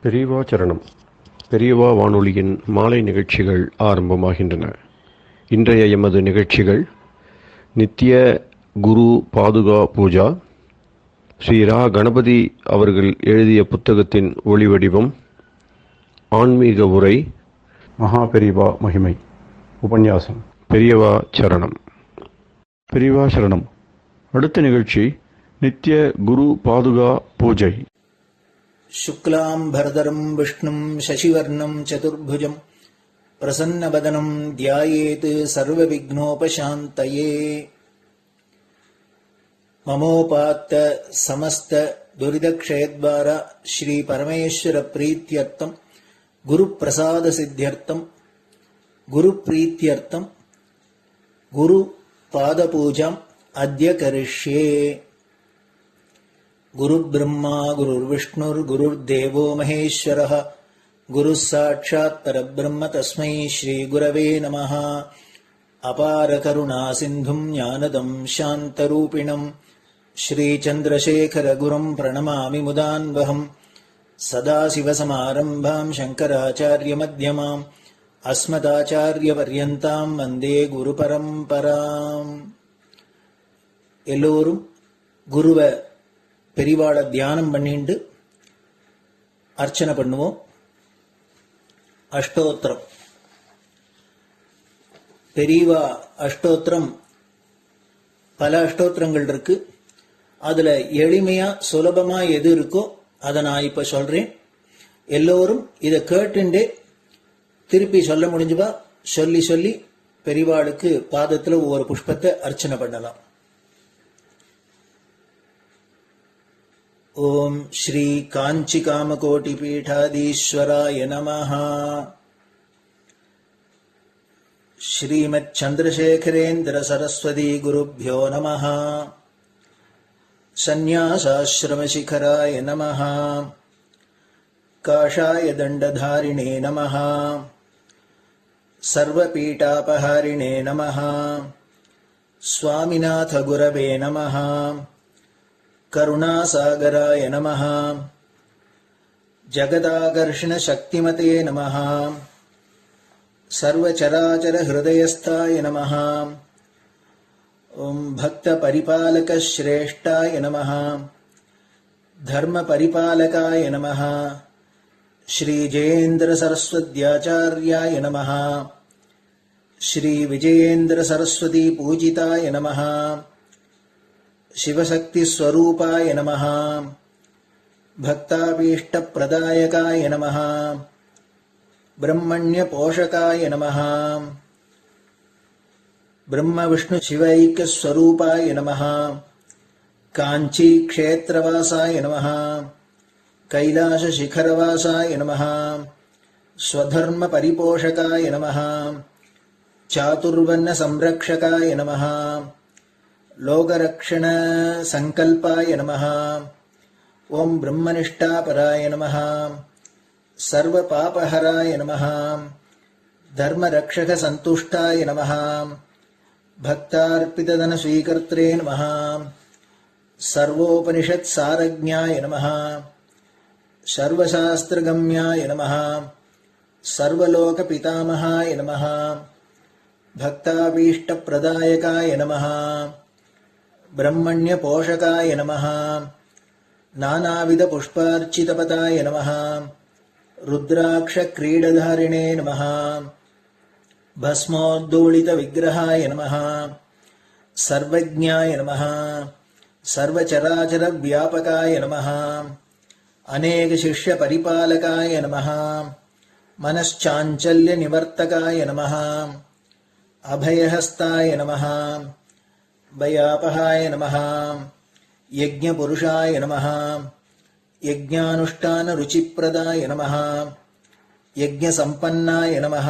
பெரியவா சரணம். பெரியவா வானொலியின் மாலை நிகழ்ச்சிகள் ஆரம்பமாகின்றன. இன்றைய எமது நிகழ்ச்சிகள் நித்திய குரு பாதுகா பூஜா, ஸ்ரீ ரா கணபதி அவர்கள் எழுதிய புத்தகத்தின் ஒளிவடிவம், ஆன்மீக உரை, மகா பெரியவா மகிமை, உபன்யாசம். பெரியவா சரணம். பெரியவா சரணம். அடுத்த நிகழ்ச்சி நித்திய குரு பாதுகா பூஜை. शुक्लां भरदरं विष्णुं शशिवर्णं चतुर्भुजं प्रसन्नवदनं ध्यायेत् सर्वविघ्नोपशान्तये। ममोपात्त समस्त दुरितक्षयद्वारा श्री परमेश्वर प्रीत्यर्थं गुरुप्रसाद सिद्ध्यर्थं गुरुप्रीत्यर्थं गुरुपादपूजाम् अद्य करिष्ये। गुरुर्ब्रह्मा गुरुर्विष्णुर्गुरुर्देवो महेश्वरः गुरुः साक्षात् परब्रह्म तस्मै श्रीगुरवे नमः। अपार करुणासिन्धुं ज्ञानदं शान्तरूपिणं श्रीचन्द्रशेखरगुरुं प्रणमामि मुदान्वहम्। सदाशिवसमारम्भां शङ्कराचार्यमध्यमाम् अस्मदाचार्यपर्यन्तां वन्दे गुरुपरम्पराम्. எல்லோரும் குருவை பெரிவாளை தியானம் பண்ணிண்டு அர்ச்சனை பண்ணுவோம். அஷ்டோத்திரம். பெரியவா அஷ்டோத்திரம் பல அஷ்டோத்திரங்கள் இருக்கு. அதுல எளிமையா சுலபமா எது இருக்கோ அதை நான் இப்ப சொல்றேன். எல்லோரும் இதை கேட்டுண்டே திருப்பி சொல்ல முடிஞ்சுவா சொல்லி சொல்லி பெரிவாளுக்கு பாதத்துல ஒவ்வொரு புஷ்பத்தை அர்ச்சனை பண்ணலாம். ओम श्री कांची कामकोटि पीठाधीश्वराय नमः. श्रीमत् चंद्रशेखरेन्द्र सरस्वती गुरुभ्यो नमः. संन्यासाश्रम शिखराय नमः. काषाय दंडधारिणे नमः. सर्वपीठापहारिणे नमः. स्वामिनाथ गुरवे नमः. करुणासागराय नमः. जगदाकर्षण शक्तिमते नमः. सर्वचराचर हृदयस्थाय नमः. ओम भक्त परिपालक श्रेष्ठाय नमः. धर्म परिपालकाय नमः. श्री जयेन्द्र सरस्वत्याचार्याय नमः. श्री विजयेन्द्र सरस्वती पूजिताय नमः. शिवशक्ति स्वरूपाय नमः. भक्ताभीष्ट प्रदायकाय नमः. ब्रह्मण्य पोषकाय नमः. ब्रह्म विष्णु शिवैक्य स्वरूपाय नमः. कांची क्षेत्रवासाय नमः. कैलाश शिखरवासाय नमः. स्वधर्म परिपोषकाय नमः. चातुर्वर्ण संरक्षकाय नमः. लोकरक्षण संकल्पाय नमः. ओम ब्रह्मनिष्ठापराय नमः. सर्वपापहराय नमः. धर्मरक्षक संतुष्टाय नमः. भक्तार्पितधन स्वीकर्त्रे नमः. सर्वोपनिषत् सारज्ञाय नमः. सर्वशास्त्रगम्याय नमः. सर्वलोक पितामहाय नमः. भक्ताभीष्ट प्रदायकाय नमः. ब्रह्मण्य पोषकाय नमः. नानाविध पुष्पार्चितपताय नमः. रुद्राक्ष क्रीडधारिणे नमः. भस्मोद्दोलित विग्रहाय नमः. सर्वज्ञाय नमः. सर्वचराचर व्यापकाय नमः. अनेक शिष्य परिपालकाय नमः. मनश्चाञ्चल्य निवर्तकाय नमः. अभयहस्ताय नमः. भयापहाय नमः. यज्ञपुरुषाय नमः. यज्ञानुष्ठान रुचिप्रदाय नमः. यज्ञसम्पन्नाय नमः.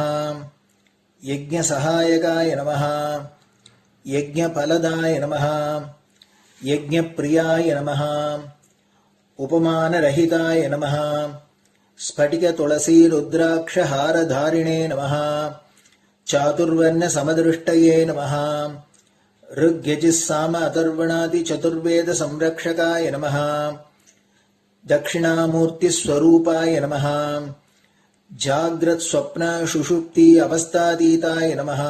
यज्ञसहायकाय नमः. यज्ञफलदाय नमः. यज्ञप्रियाय नमः. उपमानरहिताय नमः. स्फटिक तुलसी रुद्राक्ष हारधारिणे नमः. चातुर्वर्ण समदृष्टये नमः. ऋग्यजुस्साम अथर्वणादि चतुर्वेद संरक्षकाय नमः. दक्षिणामूर्तिस्वरूपाय नमः जाग्रत् स्वप्न सुषुप्ति अवस्थातीताय नमः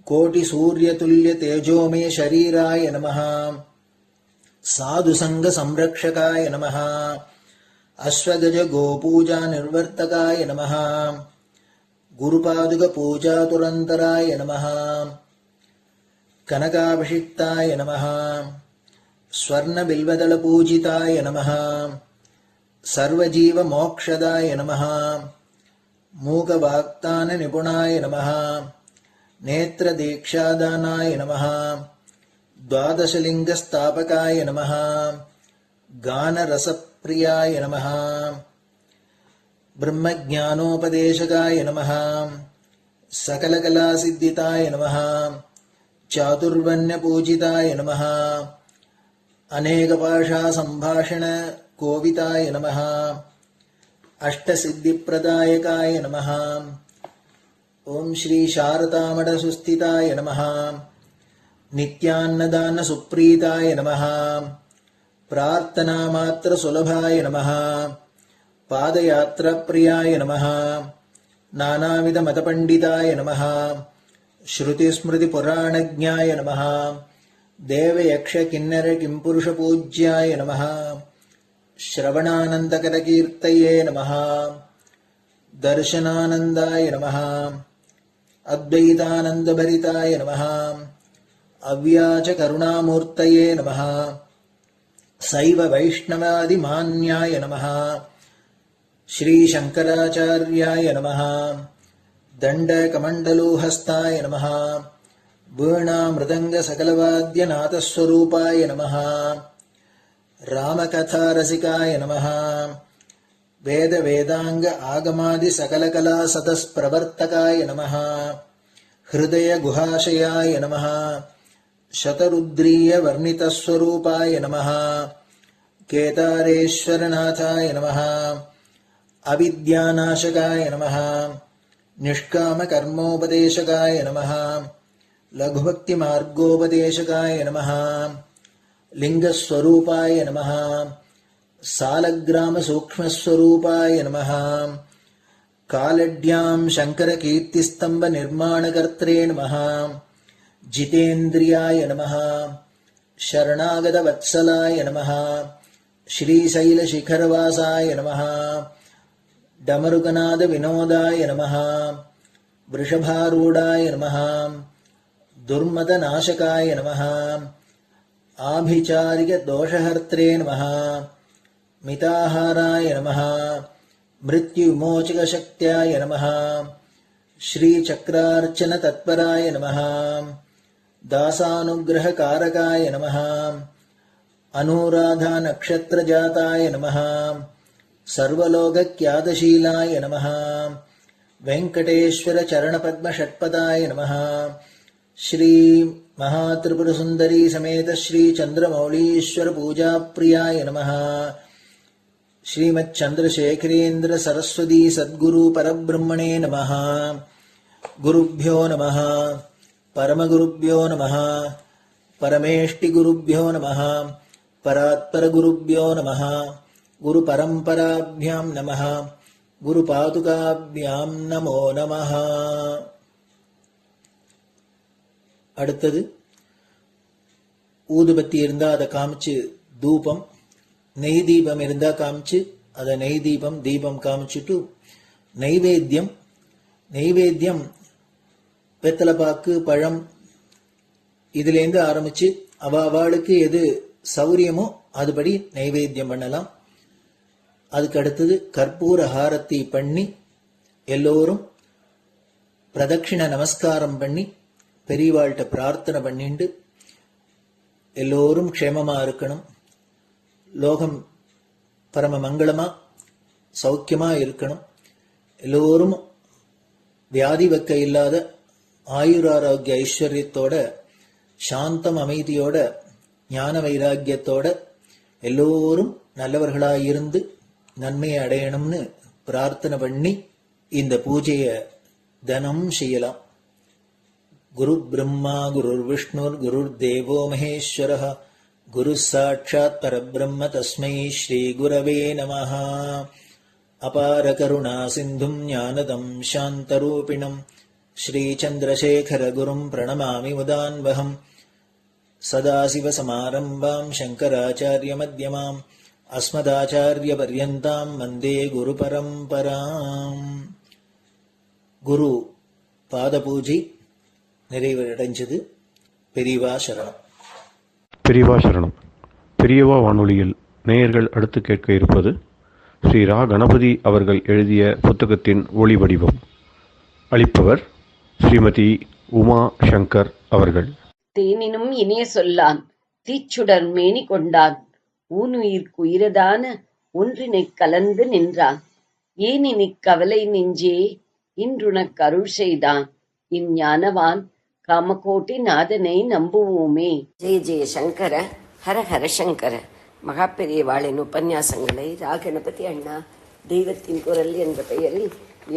कोटिसूर्यतुल्यतेजोमय शरीराय नमः साधुसङ्गसंरक्षकाय नमः अश्वगज गोपूजा निर्वर्तकाय नमः गुरुपादुकपूजातुरन्तराय नमः कनकाभिषिक्ताय नमः स्वर्णबिल्वदलपूजिताय नमः सर्वजीवमोक्षदाय नमः मूकवाक्ताननिपुणाय नमः नेत्रदीक्षादानाय नमः द्वादशलिङ्गस्थापकाय नमः गानरसप्रियाय नमः ब्रह्मज्ञानोपदेशकाय नमः सकलकलासिद्धिताय नमः चातुर्वर्ण्यपूजिताय नमः अनेकभाषासम्भाषण कोविताय नमः अष्टसिद्धिप्रदायकाय नमः ओम श्री शारदामठसुस्थिताय नमः नित्यान्नदानसुप्रीताय नमः प्रार्थनामात्रसुलभाय नमः पादयात्राप्रियाय नमः नानाविधमतपण्डिताय नमः श्रुतिस्मृतिपुराणज्ञाय नमः देवयक्षकिन्नरकिंपुरुषपूज्याय नमः श्रवणानन्दकरकीर्तये नमः दर्शनानन्दाय नमः अद्वैतानन्दभरिताय नमः अव्याजकरुणामूर्तये नमः शैव वैष्णवादिमान्याय नमः श्रीशङ्कराचार्याय नमः दण्डकमण्डलोहस्ताय नमः वीणामृदङ्गसकलवाद्यनाथस्वरूपाय नमः रामकथारसिकाय नमः वेदवेदाङ्ग आगमादिसकलकलासतस्प्रवर्तकाय नमः हृदयगुहाशयाय नमः शतरुद्रीयवर्णितस्वरूपाय नमः केदारेश्वरनाथाय नमः अविद्यानाशकाय नमः निष्कामकर्मोपदेशकाय नमः लघुभक्तिमार्गोपदेशकाय नमः लिङ्गस्वरूपाय नमः सालग्रामसूक्ष्मस्वरूपाय नमः कालड्यां शङ्करकीर्तिस्तम्भनिर्माणकर्त्रे नमः जितेन्द्रियाय नमः शरणागतवत्सलाय नमः श्रीशैलशिखरवासाय नमः डमरुकनादविनोदाय नमः वृषभारूढाय नमः दुर्मदनाशकाय नमः आभिचारिकदोषहर्त्रे नमः मिताहाराय नमः मृत्युविमोचकशक्त्याय नमः श्रीचक्रार्चनतत्पराय नमः दासानुग्रहकारकाय नमः अनुराधानक्षत्रजाताय नमः सर्वलोकख्यातशीलाय नमः वेङ्कटेश्वरचरणपद्मषट्पदाय नमः श्री महात्रिपुरसुन्दरी समेत श्री चन्द्रमौलीश्वर पूजाप्रियाय नमः श्रीमच्चन्द्रशेखरेन्द्र सरस्वती सद्गुरु परब्रह्मणे नमः गुरुभ्यो नमः परमगुरुभ्यो नमः परमेष्टिगुरुभ्यो नमः परात्परगुरुभ्यो नमः गुरुपरम्पराभ्यां नमः गुरुपादुकाभ्यां नमो नमः. அடுத்தது ஊதுபத்தி இருந்தா அதை காமிச்சு தூபம், நெய் தீபம் இருந்தா காமிச்சு அதை நெய் தீபம் தீபம் காமிச்சுட்டு நைவேத்தியம் வெத்தலைப்பாக்கு பழம் இதுலேருந்து ஆரம்பிச்சு அவளுக்கு எது சௌரியமோ அதுபடி நைவேத்தியம் பண்ணலாம். அதுக்கு அடுத்தது கற்பூர ஹாரத்தி பண்ணி எல்லோரும் பிரதட்சிண நமஸ்காரம் பண்ணி பெரியவாள்கிட்ட பிரார்த்தனை பண்ணிண்டு எல்லோரும் க்ஷேமமா இருக்கணும், லோகம் பரம மங்களமா சௌக்கியமா இருக்கணும், எல்லோரும் வியாதி வெக்க இல்லாத ஆயுராரோக்கிய ஐஸ்வர்யத்தோட சாந்தம் அமைதியோட ஞான வைராக்கியத்தோட எல்லோரும் நல்லவர்களாயிருந்து நன்மையை அடையணும்னு பிரார்த்தனை பண்ணி இந்த பூஜையை தினம் செய்யலாம். குரு பிரம்மா குருர் விஷ்ணுர் குருர் தேவோ மகேஸ்வரः குரு சாட்சாத் பரபிரம்ம தஸ்மை ஸ்ரீ குரவே நமஹ. அபார கருணா சிந்தும் ஞானதம் சாந்தரூபிணம் ஸ்ரீ சந்திரசேகர குரும் பிரணமாமி முதான்வகம். சதாசிவசமாரம்பாம் சங்கராச்சாரிய மத்யமாம் அஸ்மதாச்சாரிய பர்யந்தாம் வந்தே குரு பரம்பராம். குரு பாத பூஜை நிறைவடைஞ்சது. பெரியவா சரணம். பெரியவா சரணம். பெரியவா வானொலியில் நேயர்கள் அடுத்து கேட்க இருப்பது ஸ்ரீ ரா கணபதி அவர்கள் எழுதிய புத்தகத்தின் ஒளி வடிவம். அளிப்பவர் ஸ்ரீமதி உமா சங்கர் அவர்கள். தேனினும் இனிய சொல்லான் தீச்சுடர் மேனி கொண்டான் ஊனுயிர்க்குயிரதான ஒன்றினைக் கலந்து நின்றான் ஏனினிக் கவலை நெஞ்சே இன்றுனக் அருள் செய்தான் இஞ்ஞானவான் காமகோட்டி நாதனை நம்புவோமே. ஜெய ஜெய சங்கர, ஹர ஹர சங்கர. மகாபெரியவாளின் உபன்யாசங்களை ராகணபதி அண்ணா தெய்வத்தின் குரல் என்ற பெயரில்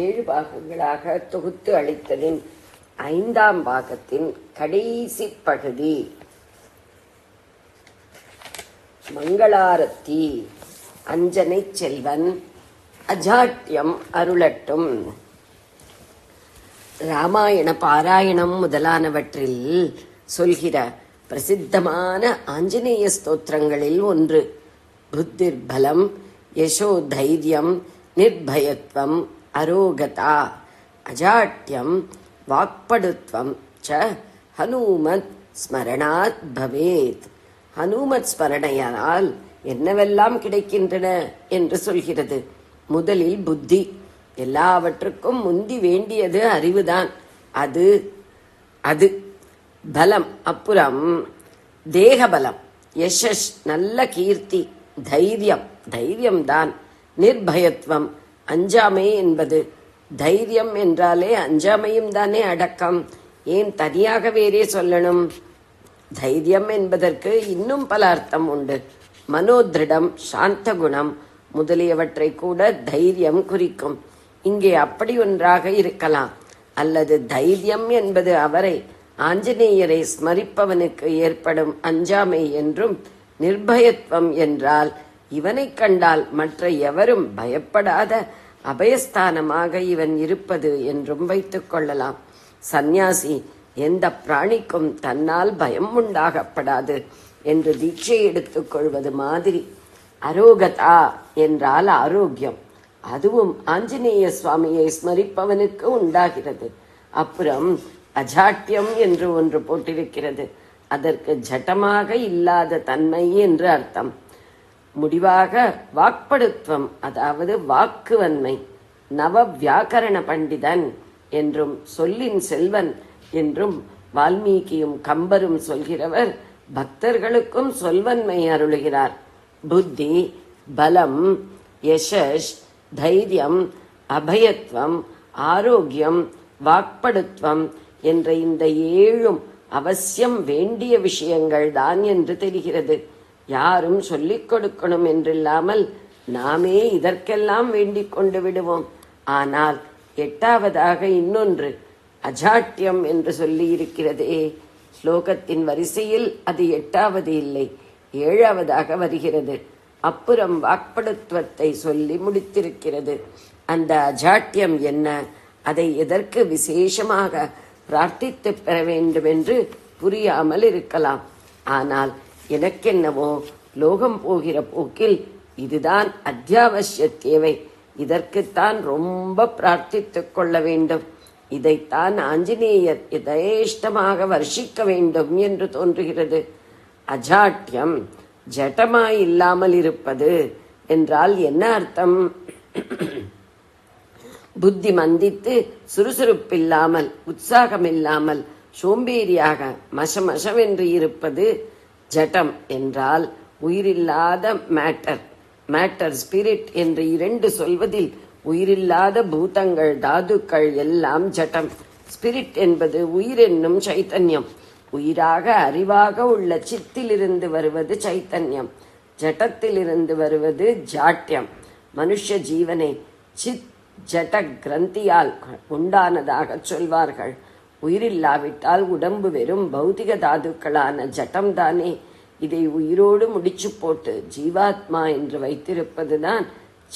7 பாகங்களாக தொகுத்து அளித்ததின் 5ஆம் பாகத்தின் கடைசி பகுதி மங்களாரத்தி. அஞ்சனை செல்வன் அஜாட்யம் அருளட்டும். ராமாயண பாராயணம் முதலானவற்றில் சொல்கிற பிரசித்தமான ஆஞ்சநேய ஸ்தோத்திரங்களில் ஒன்று. புத்திர் பலம், யசோ தைரியம், நிர்பயத்வம், அரோகதா, அஜாட்யம், வாக்படுத்வம் ச ஹனுமத் ஸ்மரணாத் பவேத். ஹனுமத் ஸ்மரணையால் என்னவெல்லாம் கிடைக்கின்றன என்று சொல்கிறது. முதலில் புத்தி. எல்லாவற்றுக்கும் முந்தி வேண்டியது அறிவுதான். அது பலம். அப்புறம் தேகபலம், யசஸ் நல்ல கீர்த்தி, தைரியம்தான். நிர்பயத்வம் அஞ்சாமை என்பது. தைரியம் என்றாலே அஞ்சாமையும் தானே அடக்கம். ஏன் தனியாக வேறே சொல்லணும்? தைரியம் என்பதற்கு இன்னும் பல அர்த்தம் உண்டு. மனோதிருடம், சாந்த குணம் முதலியவற்றை கூட தைரியம் குறிக்கும். இங்கே அப்படி ஒன்றாக இருக்கலாம். அல்லது தைரியம் என்பது அவரை ஆஞ்சநேயரை ஸ்மரிப்பவனுக்கு ஏற்படும் அஞ்சாமை என்றும், நிர்பயத்வம் என்றால் இவனை கண்டால் மற்ற எவரும் பயப்படாத அபயஸ்தானமாக இவன் இருப்பது என்றும் வைத்துக் கொள்ளலாம். சந்நியாசி எந்த பிராணிக்கும் தன்னால் பயம் உண்டாகப்படாது என்று தீட்சை எடுத்துக் கொள்வது மாதிரி. அரோகதா என்றால் ஆரோக்கியம். அதுவும் ஆஞ்சநேய சுவாமியை ஸ்மரிப்பவனுக்கு உண்டாகிறது. அப்புறம் அஜாட்யம் என்று ஒன்று போட்டிருக்கிறது. அதற்கு ஜட்டமாக இல்லாத தன்மை என்று அர்த்தம். முடிவாக வாக்படுத்துவம், அதாவது வாக்குவன்மை. நவ வியாக்கரண பண்டிதன் என்றும் சொல்லின் செல்வன் என்றும் வால்மீகியும் கம்பரும் சொல்கிறவர் பக்தர்களுக்கும் சொல்வன்மை அருளுகிறார். புத்தி, பலம், யசஸ், தைரியம், அபயத்வம், ஆரோக்கியம், வாக்படுத்வம் என்ற இந்த 7ம் அவசியம் வேண்டிய விஷயங்கள் தான் என்று தெரிகிறது. யாரும் சொல்லிக் கொடுக்கணும் என்றில்லாமல் நாமே இதற்கெல்லாம் வேண்டிக் கொண்டு விடுவோம். ஆனால் 8வதாக இன்னொன்று அஜாட்யம் என்று சொல்லி இருக்கிறதே. ஸ்லோகத்தின் வரிசையில் அது 8வது இல்லை, 7வதாக வருகிறது. அப்புறம் வாக்படுத்துவத்தை சொல்லி முடித்திருக்கிறது. அந்த அஜாட்யம் என்ன, அதை எதற்கு விசேஷமாக பிரார்த்தித்து பெற வேண்டும் என்று புரியாமல் இருக்கலாம். ஆனால் எனக்கென்னவோ லோகம் போகிற போக்கில் இதுதான் அத்தியாவசிய தேவை. இதற்குத்தான் ரொம்ப பிரார்த்தித்துக் கொள்ள வேண்டும். இதைத்தான் ஆஞ்சநேயர் யதேஷ்டமாக வர்ஷிக்க வேண்டும் என்று தோன்றுகிறது. அஜாட்யம், ஜட்டமாய் இல்லாமல் இருப்பது என்றால் என்ன அர்த்தம்? புத்தி மந்தித்து சுறுசுறுப்பில்லாமல், உற்சாகமில்லாமல், சோம்பேறியாக மசமசவென்று இருப்பது ஜட்டம் என்றால் உயிரில்லாத மேட்டர் ஸ்பிரிட் என்று 2 சொல்வதில் உயிரில்லாத பூதங்கள், தாதுக்கள் எல்லாம் ஜட்டம். ஸ்பிரிட் என்பது உயிர் என்னும் சைத்தன்யம். உயிராக அறிவாக உள்ள சித்திலிருந்து வருவது சைத்தன்யம். ஜட்டத்திலிருந்து வருவது ஜாட்யம். மனுஷ ஜீவனை சித் ஜட கிரந்தியால் உண்டானதாக சொல்வார்கள். உயிரில்லாவிட்டால் உடம்பு வெறும் பௌதிக தாதுக்களான ஜட்டம்தானே. இதை உயிரோடு முடிச்சு போட்டு ஜீவாத்மா என்று வைத்திருப்பதுதான்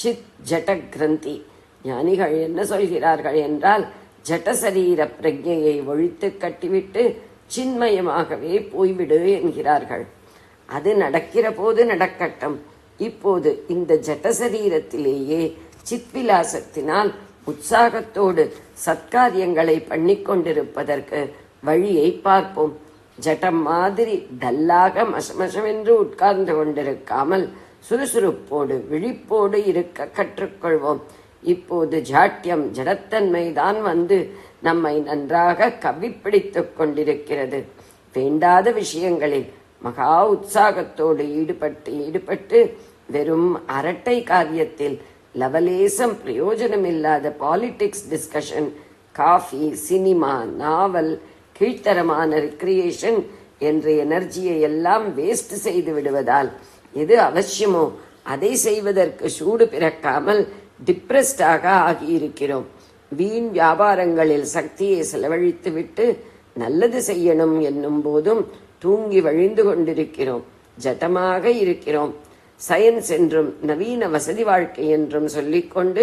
சித் ஜட கிரந்தி. ஞானிகள் என்ன சொல்கிறார்கள் என்றால், ஜடசரீர பிரஜையை ஒழித்து கட்டிவிட்டு சின்மயமாகவே போய்விடு என்கிறார்கள். அது நடக்கிற போது நடக்கட்டும். இப்போது இந்த ஜடசரீரத்திலேயே சித்விலாசத்தினால் உற்சாகத்தோடு சத்காரியங்களை பண்ணிக்கொண்டிருப்பதற்கு வழியை பார்ப்போம். ஜட்டம் மாதிரி டல்லாக மசமசமென்று உட்கார்ந்து கொண்டிருக்காமல் சுறுசுறுப்போடு விழிப்போடு இருக்க கற்றுக்கொள்வோம். இப்போது ஜாட்டியம் ஜடத்தன்மைதான் வந்து நம்மை நன்றாக கவ்விப்பிடித்துக் கொண்டிருக்கிறது. வேண்டாத விஷயங்களில் மகா உற்சாகத்தோடு ஈடுபட்டு வெறும் அரட்டை காரியத்தில் லவலேசம் பிரயோஜனமில்லாத பாலிடிக்ஸ் டிஸ்கஷன், காஃபி, சினிமா, நாவல், கீழ்த்தரமான ரிக்ரியேஷன் என்ற எனர்ஜியை எல்லாம் வேஸ்ட் செய்து விடுவதால் எது அவசியமோ அதை செய்வதற்கு சூடு பிறக்காமல் டிப்ரெஸ்டாக ஆகியிருக்கிறோம். வீண் வியாபாரங்களில் சக்தியை செலவழித்து விட்டு நல்லது செய்யணும் என்னும் போதும் தூங்கி வழிந்து கொண்டிருக்கிறோம். ஜட்டமாக இருக்கிறோம். சயின்ஸ் என்றும் நவீன வசதி வாழ்க்கை என்றும் சொல்லிக்கொண்டு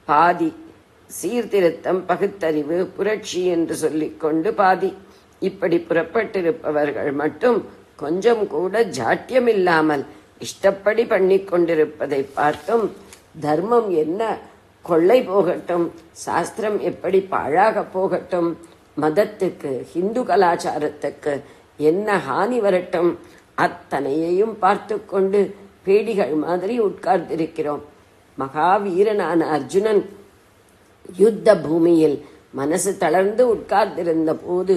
பாதி, சீர்திருத்தம், பகுத்தறிவு, புரட்சி என்று சொல்லிக்கொண்டு பாதி, இப்படி புறப்பட்டிருப்பவர்கள் மட்டும் கொஞ்சம் கூட ஜாட்டியமில்லாமல் இஷ்டப்படி பண்ணி கொண்டிருப்பதை பார்த்தும் தர்மம் என்ன கொள்ளை போகட்டும், சாஸ்திரம் எப்படி பாழாக போகட்டும், மதத்துக்கு, ஹிந்து கலாச்சாரத்துக்கு என்ன ஹானி வரட்டும், அத்தனையையும் பார்த்து கொண்டு பேடிகள் மாதிரி உட்கார்ந்திருக்கிறோம். மகாவீரனான அர்ஜுனன் யுத்த பூமியில் மனசு தளர்ந்து உட்கார்ந்திருந்த போது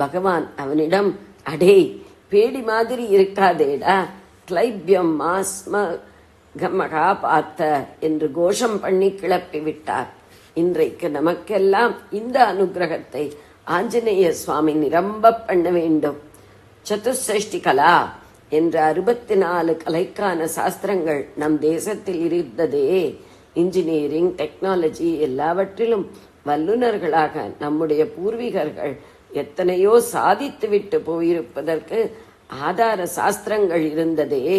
பகவான் அவனிடம், அடே பேடி மாதிரி இருக்காதேடா, கிளைபியம் மகா பார்த்த என்று கோஷம் பண்ணி கிளப்பி விட்டார். இன்றைக்கு நமக்கெல்லாம் இந்த அனுகிரகத்தை ஆஞ்சநேய சுவாமி நிரம்ப பண்ண வேண்டும். சதுஷ்டி கலா என்ற 64 கலைக்கான சாஸ்திரங்கள் நம் தேசத்தில் இருந்ததே. இன்ஜினியரிங், டெக்னாலஜி எல்லாவற்றிலும் வல்லுநர்களாக நம்முடைய பூர்வீகர்கள் எத்தனையோ சாதித்து விட்டு போயிருப்பதற்கு ஆதார சாஸ்திரங்கள் இருந்ததே.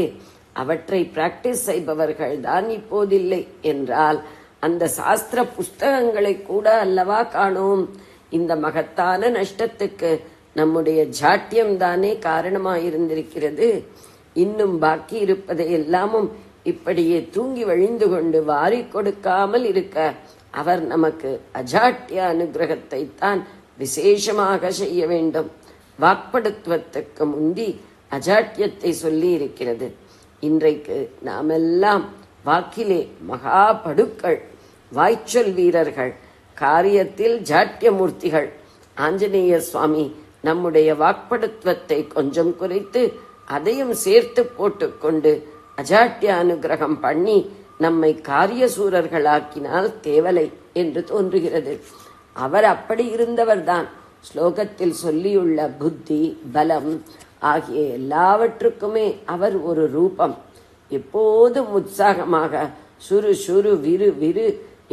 அவற்றை பிராக்டிஸ் செய்பவர்கள் தான் இப்போதில்லை என்றால் அந்த சாஸ்திர புஸ்தகங்களை கூட அல்லவா காணோம். இந்த மகத்தான நஷ்டத்துக்கு நம்முடைய ஜாட்டியம் தானே காரணமாயிருந்திருக்கிறது. இன்னும் பாக்கி இருப்பதை எல்லாமும் இப்படியே தூங்கி வழிந்து கொண்டு வாரி கொடுக்காமல் இருக்க அவர் நமக்கு அஜாட்டிய அனுகிரகத்தை தான் விசேஷமாக செய்ய வேண்டும். வாக்படுத்துவதற்கு முந்தி அஜாட்டியத்தை சொல்லி இருக்கிறது. இன்றைக்கு நாமெல்லாம் வாக்கிலே மகா படுக்கள், வாய்ச்சொல் வீரர்கள், காரியத்தில் ஜாட்டியமூர்த்திகள். ஆஞ்சநேய சுவாமி நம்முடைய வாக்படுத்துவத்தை கொஞ்சம் குறைத்து அதையும் சேர்த்து போட்டுக்கொண்டு அஜாட்டிய அனுகிரகம் பண்ணி நம்மை காரியசூரர்களாக்கினால் தேவலை என்று தோன்றுகிறது. அவர் அப்படி இருந்தவர்தான். ஸ்லோகத்தில் சொல்லியுள்ள புத்தி, பலம் ஆகிய எல்லாவற்றுக்குமே அவர் ஒரு ரூபம். எப்போதும் உற்சாகமாக சுரு சுரு விரு விரு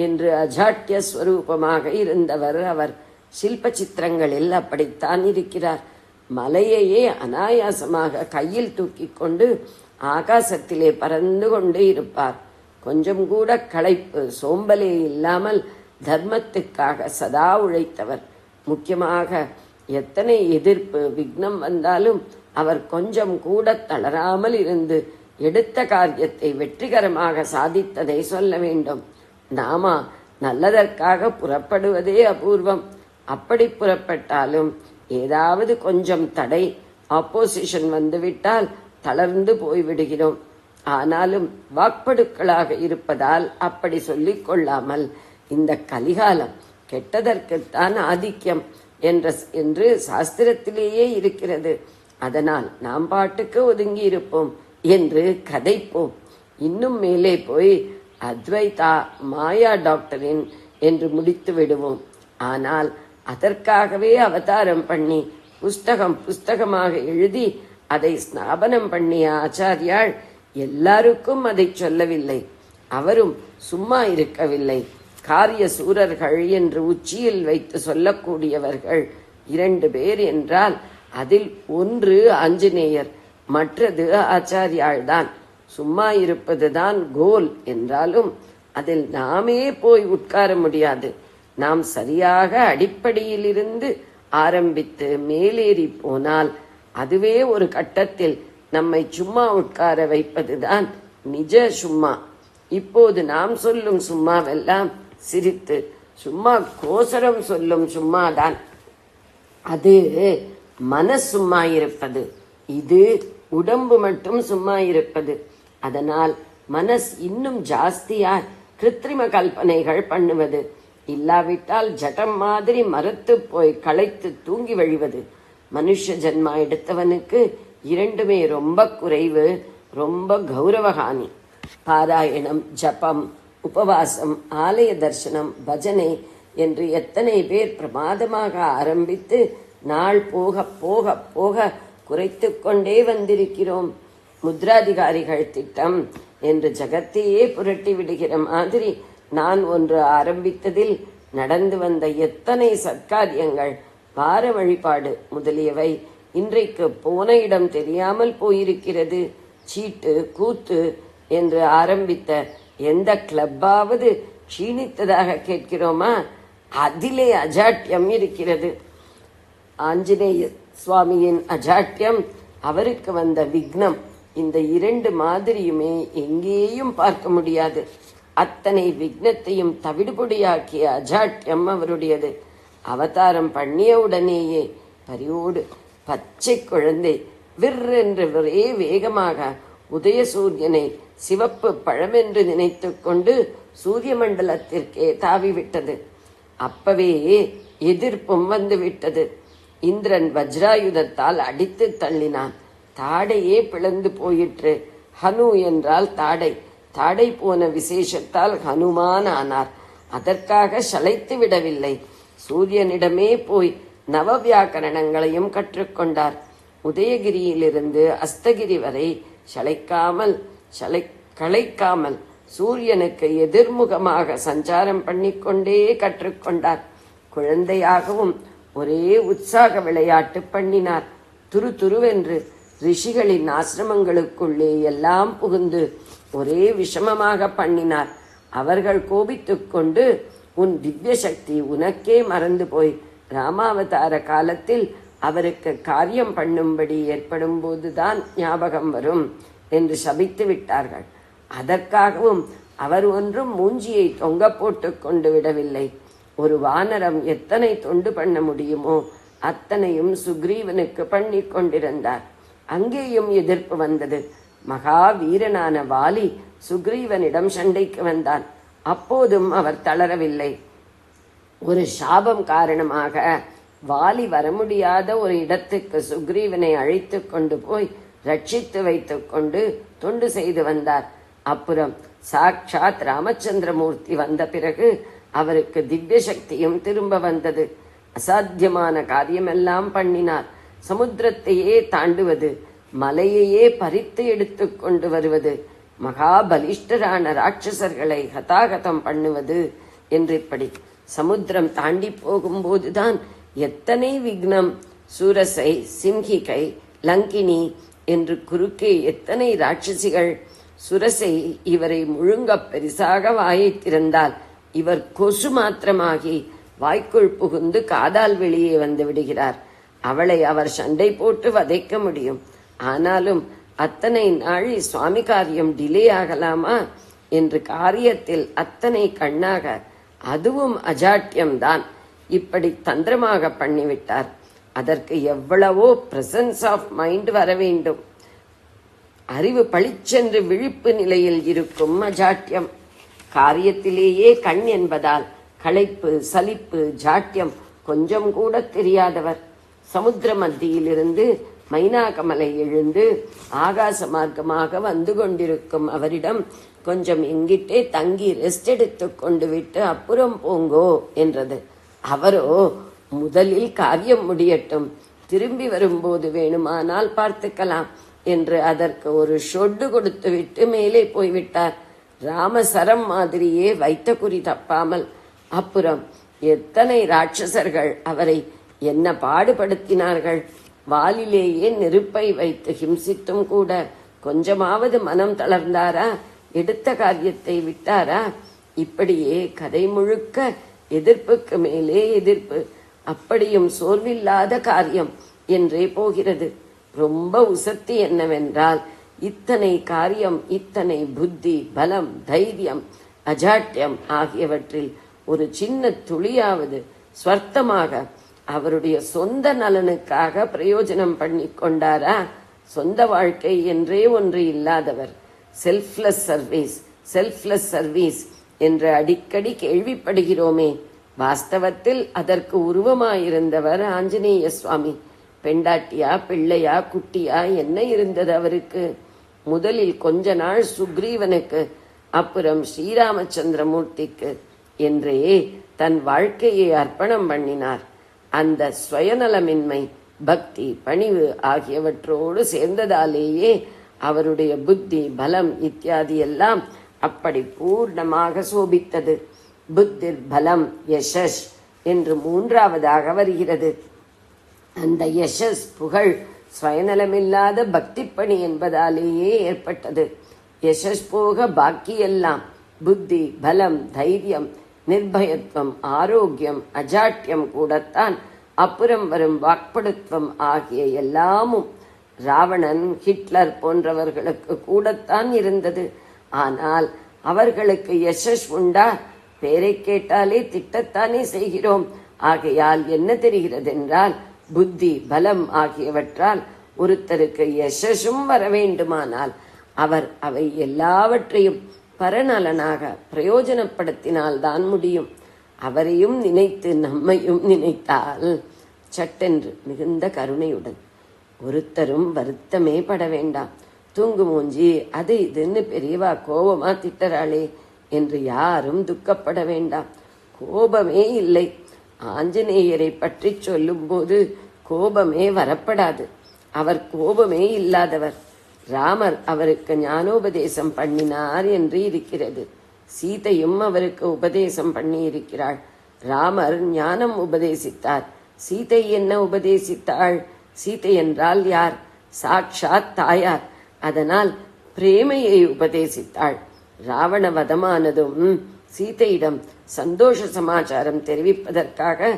என்று அஜாட்டிய ஸ்வரூபமாக இருந்தவர் அவர். சில்ப சித்திரங்களில் அப்படித்தான் இருக்கிறார். மலையையே அனாயாசமாக கையில் தூக்கி கொண்டு ஆகாசத்திலே பறந்து கொண்டு இருப்பார். கொஞ்சம் கூட களைப்பு, சோம்பலே இல்லாமல் தர்மத்துக்காக சதா உழைத்தவர். முக்கியமாக எத்தனை எதிர்ப்பு, விக்னம் வந்தாலும் அவர் கொஞ்சம் கூட தளராமல் இருந்து எடுத்த காரியத்தை வெற்றிகரமாக சாதித்ததை சொல்ல வேண்டும். நாமா நல்லதற்காக புறப்படுவதே அபூர்வம். அப்படி புறப்பட்டாலும் ஏதாவது கொஞ்சம் தடை, ஆப்போசிஷன் வந்துவிட்டால் தளர்ந்து போய்விடுகிறோம். ஆனாலும் வாக்படுக்களாக இருப்பதால் அப்படி சொல்லிக் கொள்ளாமல், இந்த கலிகாலம் கெட்டதற்குத்தான் ஆதிக்கம் என்று சாஸ்திரத்திலேயே இருக்கிறது, அதனால் நாம் பாட்டுக்கு ஒதுங்கி இருப்போம் என்று கதைப்போம். இன்னும் மேலே போய் அத்வைதா மாயா டாக்டரின் என்று முடித்து விடுவோம். ஆனால் அதற்காகவே அவதாரம் பண்ணி புஸ்தகமாக எழுதி அதை ஸ்நாபனம் பண்ணிய ஆச்சாரியாள் எல்லாருக்கும் அதை சொல்லவில்லை. அவரும் சும்மா இருக்கவில்லை. காரிய சூரர்கள் என்று உச்சியில் வைத்து சொல்லக்கூடியவர்கள் 2 பேர் என்றால் அதில் ஒன்று ஆஞ்சநேயர், மற்றது ஆச்சாரியாள்தான். சும்மா இருப்பதுதான் கோல் என்றாலும் அதில் நாமே போய் உட்கார முடியாது. நாம் சரியாக அடிப்படையிலிருந்து ஆரம்பித்து மேலேறி போனால் அதுவே ஒரு கட்டத்தில் நம்மை சும்மா உட்கார வைப்பதுதான் நிஜ சும்மா. இப்போது நாம் சொல்லும் சும்மாவெல்லாம் சிரித்து சும்மா கோசரம் சொல்லும் சும்மாதான். அது மனசு சும்மா இருப்பது, இது உடம்பு மட்டும் சும்மா இருப்பது. அதனால் மனஸ் இன்னும் ஜாஸ்தியா கிருத்திரிம கல்பனைகள் பண்ணுவது, இல்லாவிட்டால் ஜடம் மாதிரி மரத்து போய் களைத்து தூங்கி வழிவது. மனுஷ ஜன்மா எடுத்தவனுக்கு இரண்டுமே ரொம்ப குறைவு, ரொம்ப கௌரவஹானி. பாராயணம், ஜபம், உபவாசம், ஆலய தர்சனம், பஜனை என்று எத்தனை பேர் பிரமாதமாக ஆரம்பித்து நாள் போக போக போக குறைத்து கொண்டே வந்திருக்கிறோம். முத்ராதிகாரிகள் திட்டம் என்று ஜகத்தையே புரட்டி விடுகிற மாதிரி நான் ஒன்று ஆரம்பித்ததில் நடந்து வந்த எத்தனை சத்காரியங்கள், வார வழிபாடு முதலியவை இன்றைக்கு போன இடம் தெரியாமல் போயிருக்கிறது. சீட்டு கூத்து என்று ஆரம்பித்த எந்த கிளப்பாவது க்ஷீணித்ததாக கேட்கிறோமா? அதிலே அஜாட்டியம் இருக்கிறது. ஆஞ்சநேய சுவாமியின் அஜாட்டியம், அவருக்கு வந்த விக்னம், இந்த இரண்டு மாதிரியுமே எங்கேயும் பார்க்க முடியாது. அத்தனை விக்னத்தையும் தவிடுபொடியாக்கிய அஜாட்டியம் அவருடையது. அவதாரம் பண்ணிய உடனேயே பரியோடு பச்சை குழந்தை விற்றென்று ஒரே வேகமாக உதய சூரியனை சிவப்பு பழமென்று நினைத்து கொண்டு சூரிய மண்டலத்திற்கே தாவிவிட்டது. அப்பவே எதிர்ப்பும் வந்து விட்டது. இந்திரன் வஜ்ராயுதத்தால் அடித்து தள்ளினான். தாடையே பிளந்து போயிற்று. ஹனு என்றால் தாடை. தாடை போன விசேஷத்தால் ஹனுமான் ஆனார். அதற்காக சளைத்து விடவில்லை. சூரியனிடமே போய் நவவியாக்கரணங்களையும் கற்றுக்கொண்டார். உதயகிரியிலிருந்து அஸ்தகிரி வரை களைக்காமல் சூரியனுக்கு எதிர்முகமாக சஞ்சாரம் பண்ணிக்கொண்டே கற்றுக்கொண்டார். குழந்தையாகவும் ஒரே உற்சாக விளையாட்டு பண்ணினார். துருவென்று ரிஷிகளின் ஆசிரமங்களுக்குள்ளே எல்லாம் புகுந்து ஒரே விஷமமாக பண்ணினார். அவர்கள் கோபித்துக் கொண்டு, உன் திவ்ய சக்தி உனக்கே மறந்து போய் ராமாவதார காலத்தில் அவருக்கு காரியம் பண்ணும்படி ஏற்படும் போதுதான் ஞாபகம் வரும் என்று சபித்து விட்டார்கள். அதற்காகவும் அவர் ஒன்றும் மூஞ்சியை தொங்க போட்டு கொண்டு விடவில்லை. ஒரு வானரம் எத்தனை தொண்டு பண்ண முடியுமோ அத்தனையும் சுக்ரீவனுக்கு பண்ணி கொண்டிருந்தார். அங்கேயும் எதிர்ப்பு வந்தது. மகாவீரனான வாலி சுக்ரீவனிடம் சண்டைக்கு வந்தான். அப்போதும் அவர் தளரவில்லை. ஒரு சாபம் காரணமாக வாலி வர முடியாத ஒரு இடத்துக்கு சுக்ரீவனை அழைத்து கொண்டு போய் ரட்சித்து வைத்துக் கொண்டு தொண்டு செய்து வந்தார். அப்புறம் சாட்சாத் ராமச்சந்திரமூர்த்தி வந்த பிறகு அவருக்கு திவ்ய சக்தியும் திரும்ப வந்தது. அசாத்தியமான காரியமெல்லாம் பண்ணினார். சமுத்திரத்தையே தாண்டுவது, மலையையே பறித்து எடுத்து கொண்டு வருவது, மகாபலிஷ்டரான ராட்சசர்களை ஹதாகதம் பண்ணுவது என்று இப்படி சமுத்திரம் தாண்டி போகும்போதுதான் எத்தனை விக்னம். சூரசை, சிம்ஹிகை, லங்கினி என்று குறுக்கே எத்தனை ராட்சசிகள். சுரசை இவரை முழுங்க பெரிசாக வாயை திறந்தால் இவர் கொசு மாத்திரமாகி வாய்க்குள் புகுந்து காதால் வெளியே வந்து விடுகிறார். அவளை அவர் சண்டை போட்டு வதைக்க முடியும். ஆனாலும் அத்தனை நாழி சுவாமி காரியம் டிலே ஆகலாமா என்று காரியத்தில் அத்தனை கண்ணாக, அதுவும் அஜாட்டியம்தான். இப்படி தந்திரமாக பண்ணிவிட்டார். அதற்கு எவ்வளவோ பிரசன்ஸ் ஆஃப் மைண்ட் வர வேண்டும். அறிவு பளிச்சென்று விழிப்பு நிலையில் இருக்கும் அஜாட்டியம். காரியத்திலேயே கண் என்பதால் களைப்பு, சலிப்பு, ஜாட்டியம் கொஞ்சம் கூட தெரியாதவர். சமுத்திர மத்தியிலிருந்து மைனாகமலை எழுந்து ஆகாச மார்க்கமாக வந்து கொண்டிருக்கும் அவரிடம் கொஞ்சம் எங்கிட்டே தங்கி ரெஸ்ட் எடுத்து கொண்டு விட்டு அப்புறம் போங்கோ என்றது. அவரோ முதலில் காரியம் முடியட்டும், திரும்பி வரும்போது வேணுமானால் பார்த்துக்கலாம் என்று அதற்கு ஒரு ஷொட்டு கொடுத்து விட்டு மேலே போய்விட்டார். ராமசரம் மாதிரியே வைத்த குறி தப்பாமல். அப்புறம் எத்தனை ராட்சசர்கள் அவரை என்ன பாடுபடுத்தினார்கள். வாலிலேயே நெருப்பை வைத்து ஹிம்சித்தும் கூட கொஞ்சமாவது மனம் தளர்ந்தாரா? எடுத்த காரியத்தை விட்டாரா? இப்படியே கதை முழுக்க எதிர்ப்புக்கு மேலே எதிர்ப்பு, அப்படியும் சோர்வில்லாத காரியம் என்றே போகிறது. ரொம்ப உசத்தி என்னவென்றால், இத்தனை காரியம், இத்தனை புத்தி, பலம், தைரியம், அஜாட்டியம் ஆகியவற்றில் ஒரு சின்ன துளியாவது ஸ்வர்த்தமாக அவருடைய சொந்த நலனுக்காக பிரயோஜனம் பண்ணி கொண்டாரா? சொந்த வாழ்க்கை என்றே ஒன்று இல்லாதவர். செல்ஃப்லெஸ் சர்வீஸ், செல்ஃப்லெஸ் சர்வீஸ் என்று அடிக்கடி கேள்விப்படுகிறோமே. வாஸ்தவத்தில் அதற்கு உருவமாயிருந்தவர் ஆஞ்சநேய சுவாமி. பெண்டாட்டியா, பிள்ளையா, குட்டியா என்ன இருந்தது அவருக்கு? முதலில் கொஞ்ச நாள் சுக்ரீவனுக்கு, அப்புறம் ஸ்ரீராமச்சந்திரமூர்த்திக்கு என்றே தன் வாழ்க்கையை அர்ப்பணம் பண்ணினார். அந்த சுயநலமின்மை, பக்தி, பணிவு ஆகியவற்றோடு சேர்ந்ததாலேயே அவருடைய புத்தி, பலம் இத்தியாதி எல்லாம் அப்படி பூர்ணமாக சோபித்தது. புத்திர் பலம் யசஸ் என்று மூன்றாவதாக வருகிறது. அந்த யசஸ், புகழ், சுயநலமில்லாத பக்தி பணி என்பதாலேயே ஏற்பட்டது. யசஸ் போக பாக்கியெல்லாம் புத்தி, பலம், தைரியம், நிர்பயத்துவம், ஆரோக்கியம், அஜாட்டியம் கூடத்தான். அப்புறம் வரும் வாக்படுத்துவம் ஆகிய எல்லாமும் ராவணன், ஹிட்லர் போன்றவர்களுக்கு கூடத்தான் இருந்தது. ஆனால் அவர்களுக்கு யசஸ் உண்டா? பேரை கேட்டாலே திட்டத்தானே செய்கிறோம். ஆகையால் என்ன தெரிகிறது என்றால், புத்தி, பலம் ஆகியவற்றால் ஒருத்தருக்கு யசஸும் வர வேண்டுமானால் அவர் அவை எல்லாவற்றையும் பரநலனாக பிரயோஜனப்படுத்தினால்தான் முடியும். அவரையும் நினைத்து நம்மையும் நினைத்தால் சட்டென்று மிகுந்த கருணையுடன், ஒருத்தரும் வருத்தமே பட வேண்டாம். தூங்கு மூஞ்சி, அது இதுன்னு பெரியவா கோபமா திட்டறாளே என்று யாரும் துக்கப்பட வேண்டாம். கோபமே இல்லை. ஆஞ்சநேயரை பற்றி சொல்லும் போது கோபமே வரப்படாது. அவர் கோபமே இல்லாதவர். ராமர் அவருக்கு ஞானோபதேசம் பண்ணினார் என்று இருக்கிறது. சீதையும் அவருக்கு உபதேசம் பண்ணி இருக்கிறாள். ராமர் ஞானம் உபதேசித்தார். சீதை என்ன உபதேசித்தாள்? சீதை என்றால் யார்? சாட்சாத் தாயார். அதனால் பிரேமையை உபதேசித்தாள். ராவண வதமானதும் சீதையிடம் சந்தோஷ சமாச்சாரம் தெரிவிப்பதற்காக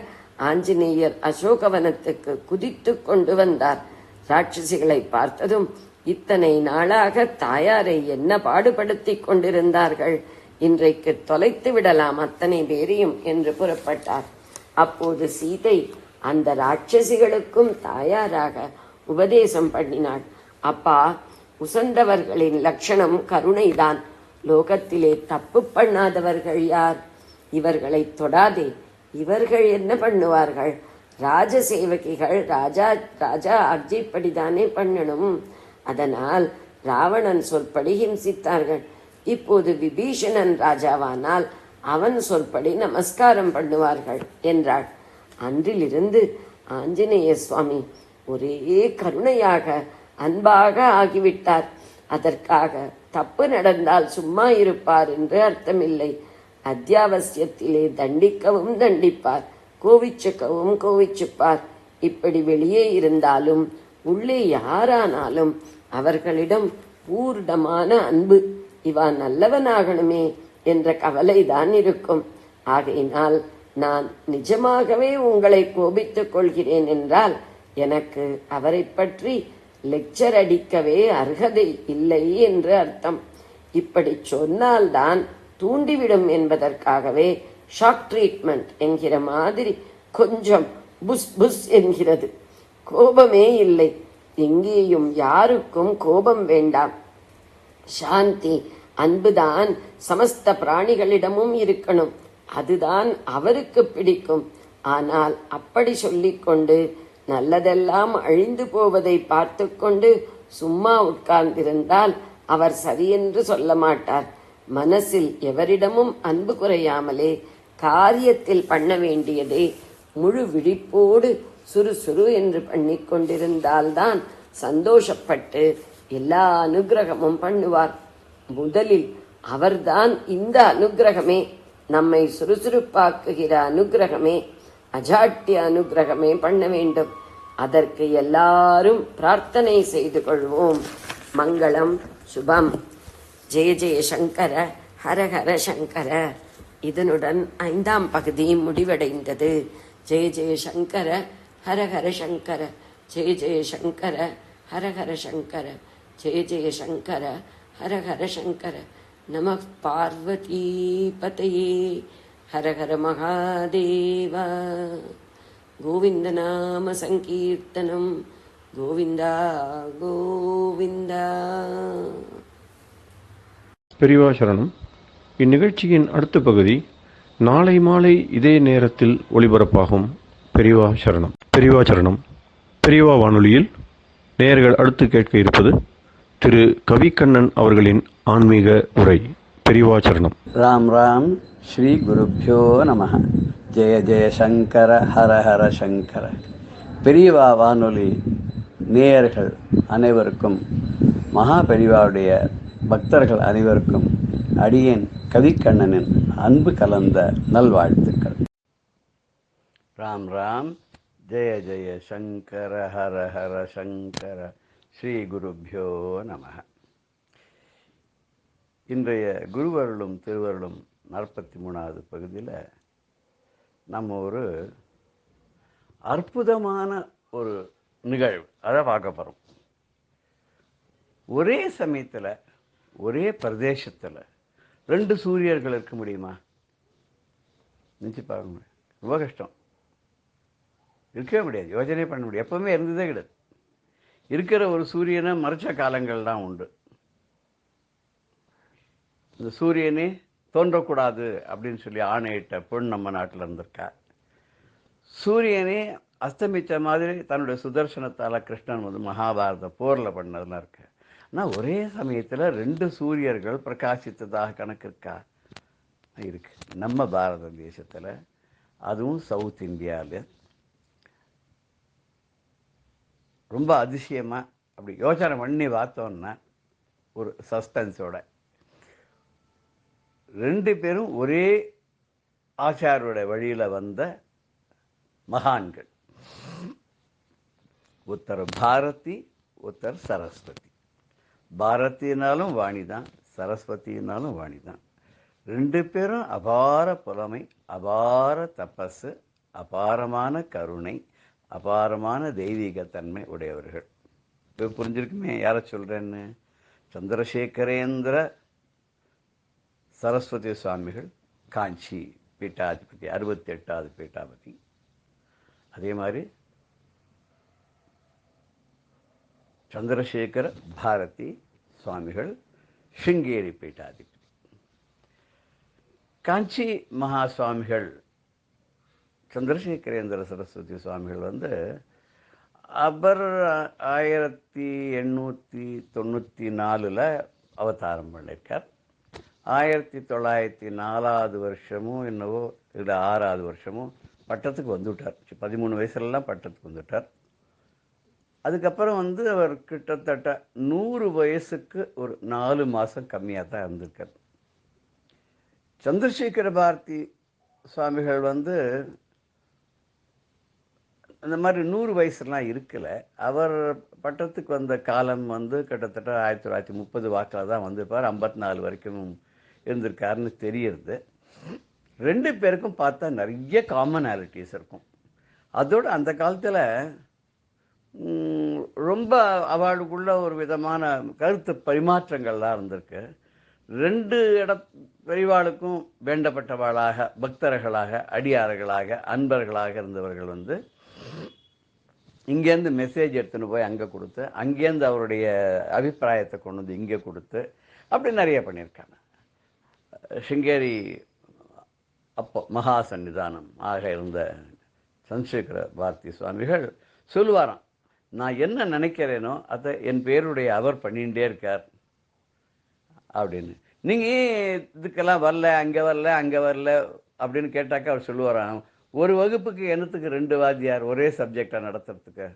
ஆஞ்சநேயர் அசோகவனத்துக்கு குதித்து கொண்டு வந்தார். ராட்சசிகளை பார்த்ததும் இத்தனை நாளாக தாயாரை என்ன பாடுபடுத்திக் கொண்டிருந்தார்கள், இன்றைக்கு தொலைத்து விடலாம் அத்தனை பேரையும் என்று புறப்பட்டார். அப்போது சீதை அந்த ராட்சசிகளுக்கும் தாயாராக உபதேசம் பண்ணினாள். அப்பா, உசந்தவர்களின் லட்சணம் கருணைதான். லோகத்திலே தப்பு பண்ணாதவர்கள் யார்? இவர்களை தொடாதே. இவர்கள் என்ன பண்ணுவார்கள்? ராஜசேவகிகள் ராஜா ஆட்சிப்படிதானே பண்ணணும். அதனால் ராவணன் சொற்படி ஹிம்சித்தார்கள். இப்போது விபீஷணன் ராஜாவானால் அவன் சொற்படி நமஸ்காரம் பண்ணுவார்கள் என்றாள். அன்றிலிருந்து ஆஞ்சநேய சுவாமி ஒரே கருணையாக அன்பாக ஆகிவிட்டார். அதற்காக தப்பு நடந்தால் சும்மா இருப்பார் என்று அர்த்தமில்லை. அத்தியாவசியத்திலே தண்டிக்கவும் தண்டிப்பார், கோவிச்சுக்கவும் கோவிச்சுப்பார். இப்படி வெளியே இருந்தாலும் உள்ளே யாரானாலும் அவர்களிடம் பூர்ணமான அன்பு. இவா நல்லவனாகணுமே என்ற கவலைதான் இருக்கும். ஆகையினால் நான் நிஜமாகவே உங்களை கோபித்துக் கொள்கிறேன் என்றால் எனக்கு அவரை பற்றி லெக்சர் அடிக்கவே அர்ஹதை இல்லை என்று அர்த்தம். இப்படி சொன்னால்தான் தூண்டிவிடும் என்பதற்காகவே ஷாக் ட்ரீட்மெண்ட் என்கிற மாதிரி கொஞ்சம் புஸ் புஸ் என்கிறது. கோபமே இல்லை. எங்கேயும் யாருக்கும் கோபம் வேண்டாம். சாந்தி, அன்புதான் சமஸ்த பிராணிகளிடமும் இருக்கணும். அதுதான் அவருக்கு பிடிக்கும். ஆனால் அப்படி சொல்லிக்கொண்டு நல்லதெல்லாம் அழிந்து போவதை பார்த்து கொண்டு சும்மா உட்கார்ந்திருந்தால் அவர் சரியென்று சொல்ல மாட்டார். மனசில் எவரிடமும் அன்பு குறையாமலே காரியத்தில் பண்ண வேண்டியதை முழு விழிப்போடு சுறுசுறு என்று பண்ணிக்கொண்டிருந்தால்தான் சந்தோஷப்பட்டு எல்லா அனுகிரகமும் பண்ணுவார். முதலில் அவர்தான் இந்த அனுகிரகமே, நம்மை சுறுசுறுப்பாக்குகிற அனுகிரகமே, அஜாட்டிய அனுகிரகமே பண்ண வேண்டும். அதற்கு எல்லாரும் பிரார்த்தனை செய்து கொள்வோம். மங்களம் சுபம். ஜெய ஜெய சங்கர, ஹர ஹர சங்கர. இதனுடன் 5ஆம் பகுதி முடிவடைந்தது. ஜெய ஜெய சங்கர, ஹர ஹர சங்கர. ஜெய ஜெய சங்கர, ஹர ஹர சங்கர. ஜெய ஜெய சங்கர, ஹர ஹர சங்கர. நம பார்வதி பதையே. ஹர ஹர மகாதேவ. கோவிந்த நாம சங்கீர்த்தனம். கோவிந்தா கோவிந்தா. பெரியவா சரணம். இந்நிகழ்ச்சியின் அடுத்த பகுதி நாளை மாலை இதே நேரத்தில் ஒளிபரப்பாகும். பெரியவா சரணம். பெரியவா சரணம். பெரியவா வானொலியில் நேயர்கள் அடுத்து கேட்க இருப்பது திரு கவிக்கண்ணன் அவர்களின் ஆன்மீக உரை. பெரியவா சரணம். ராம் ராம். ஸ்ரீ குருப்யோ நம. ஜெய ஜெய சங்கர, ஹர ஹர சங்கர. பெரியவா வானொலி நேயர்கள் அனைவருக்கும், மகா பெரியவாவுடைய பக்தர்கள் அனைவருக்கும் அடியேன் கவிக்கண்ணனின் அன்பு கலந்த நல்வாழ்த்துக்கள். ராம் ராம். ஜெய ஜெய சங்கர, ஹர ஹர சங்கர. ஸ்ரீ குருப்யோ நம. இன்றைய குருவருளும் திருவருளும் 43வது பகுதியில் நம்ம ஒரு அற்புதமான ஒரு நிகழ்வு அதை பார்க்க போகிறோம். ஒரே சமயத்தில் ஒரே பிரதேசத்தில் 2 சூரியர்கள் இருக்க முடியுமா? நினச்சி பார்க்க முடியும். ரொம்ப கஷ்டம். இருக்கவே முடியாது. யோசனை பண்ண முடியாது. எப்பவுமே இருந்ததே கிடையாது. இருக்கிற ஒரு சூரியனை மறைச்ச காலங்கள் தான் உண்டு. இந்த சூரியனே தோன்றக்கூடாது அப்படின்னு சொல்லி ஆணையிட்ட பொண்ணு நம்ம நாட்டில் இருந்திருக்கா. சூரியனே அஸ்தமித்த மாதிரி தன்னுடைய சுதர்சனத்தால் கிருஷ்ணன் வந்து மகாபாரத போரில் பண்ணதெல்லாம் இருக்கு. ஆனால் ஒரே சமயத்தில் 2 சூரியர்கள் பிரகாசித்ததாக கணக்கு இருக்கா? இருக்கு. நம்ம பாரத தேசத்தில், அதுவும் சவுத் இந்தியாவில் ரொம்ப அதிசயமாக அப்படி யோசனை பண்ணி பார்த்தோன்னா ஒரு சஸ்பென்ஸோட 2 பேரும் ஒரே ஆச்சாரோட வழியில் வந்த மகான்கள். ஒருத்தர் பாரதி, ஒருத்தர் சரஸ்வதி. பாரதினாலும் வாணி தான், சரஸ்வதினாலும் வாணி தான். 2 பேரும் அபார புலமை, அபார தபஸு, அபாரமான கருணை, அபாரமான தெய்வீகத்தன்மை உடையவர்கள். இப்போ புரிஞ்சிருக்குமே யாரை சொல்கிறேன்னு. சந்திரசேகரேந்திர சரஸ்வதி சுவாமிகள் காஞ்சி பீட்டாதிபதி, 68வது பீட்டாபதி. அதே மாதிரி சந்திரசேகர பாரதி சுவாமிகள் ஸ்ருங்கேரி பீட்டாதிபதி. காஞ்சி மகா சுவாமிகள் சந்திரசேகரேந்திர சரஸ்வதி சுவாமிகள் வந்து அவர் 1894 அவதாரம் பண்ணியிருக்கார். 1904வது வருஷமும் என்னவோ இல்லை 6வது வருஷமும் பட்டத்துக்கு வந்துவிட்டார். 13 வயசுலலாம் பட்டத்துக்கு வந்துவிட்டார். அதுக்கப்புறம் வந்து அவர் கிட்டத்தட்ட 100 வயசுக்கு ஒரு 4 மாதம் கம்மியாக தான் இருந்திருக்கார். சந்திரசேகர பாரதி சுவாமிகள் வந்து அந்த மாதிரி 100 வயசுலாம் இருக்கலை. அவர் பட்டத்துக்கு வந்த காலம் வந்து கிட்டத்தட்ட 1930 வாக்கில் தான் வந்திருப்பார். 54 வரைக்கும் இருந்திருக்காருன்னு தெரியுது. 2 பேருக்கும் பார்த்தா நிறைய காமனாலிட்டிஸ் இருக்கும். அதோடு அந்த காலத்தில் ரொம்ப அவளுக்குள்ள ஒரு விதமான கருத்து பரிமாற்றங்கள்லாம் இருந்திருக்கு. 2 பெரியவாளுக்கும் வேண்டப்பட்டவாளாக, பக்தர்களாக, அடியார்களாக, அன்பர்களாக இருந்தவர்கள் வந்து இங்கேருந்து மெசேஜ் எடுத்துன்னு போய் அங்கே கொடுத்து, அங்கேருந்து அவருடைய அபிப்பிராயத்தை கொண்டு வந்து இங்கே கொடுத்து அப்படி நிறைய பண்ணியிருக்காங்க. ஸ்ருங்கேரி அப்போ மகா சன்னிதானம் ஆக இருந்த சந்திரசேகர பாரதி சுவாமிகள் சொல்லுவாராம், நான் என்ன நினைக்கிறேனோ அதை என் பேருடைய அவர் பண்ணிகிட்டே இருக்கார் அப்படின்னு. நீங்கள் ஏன் இதுக்கெல்லாம் வரல, அங்கே வரல, அங்கே வரல அப்படின்னு கேட்டாக்கா அவர் சொல்லுவாராம், ஒரு வகுப்புக்கு என்னத்துக்கு 2 வாத்தியார் ஒரே சப்ஜெக்டை நடத்துறதுக்கு?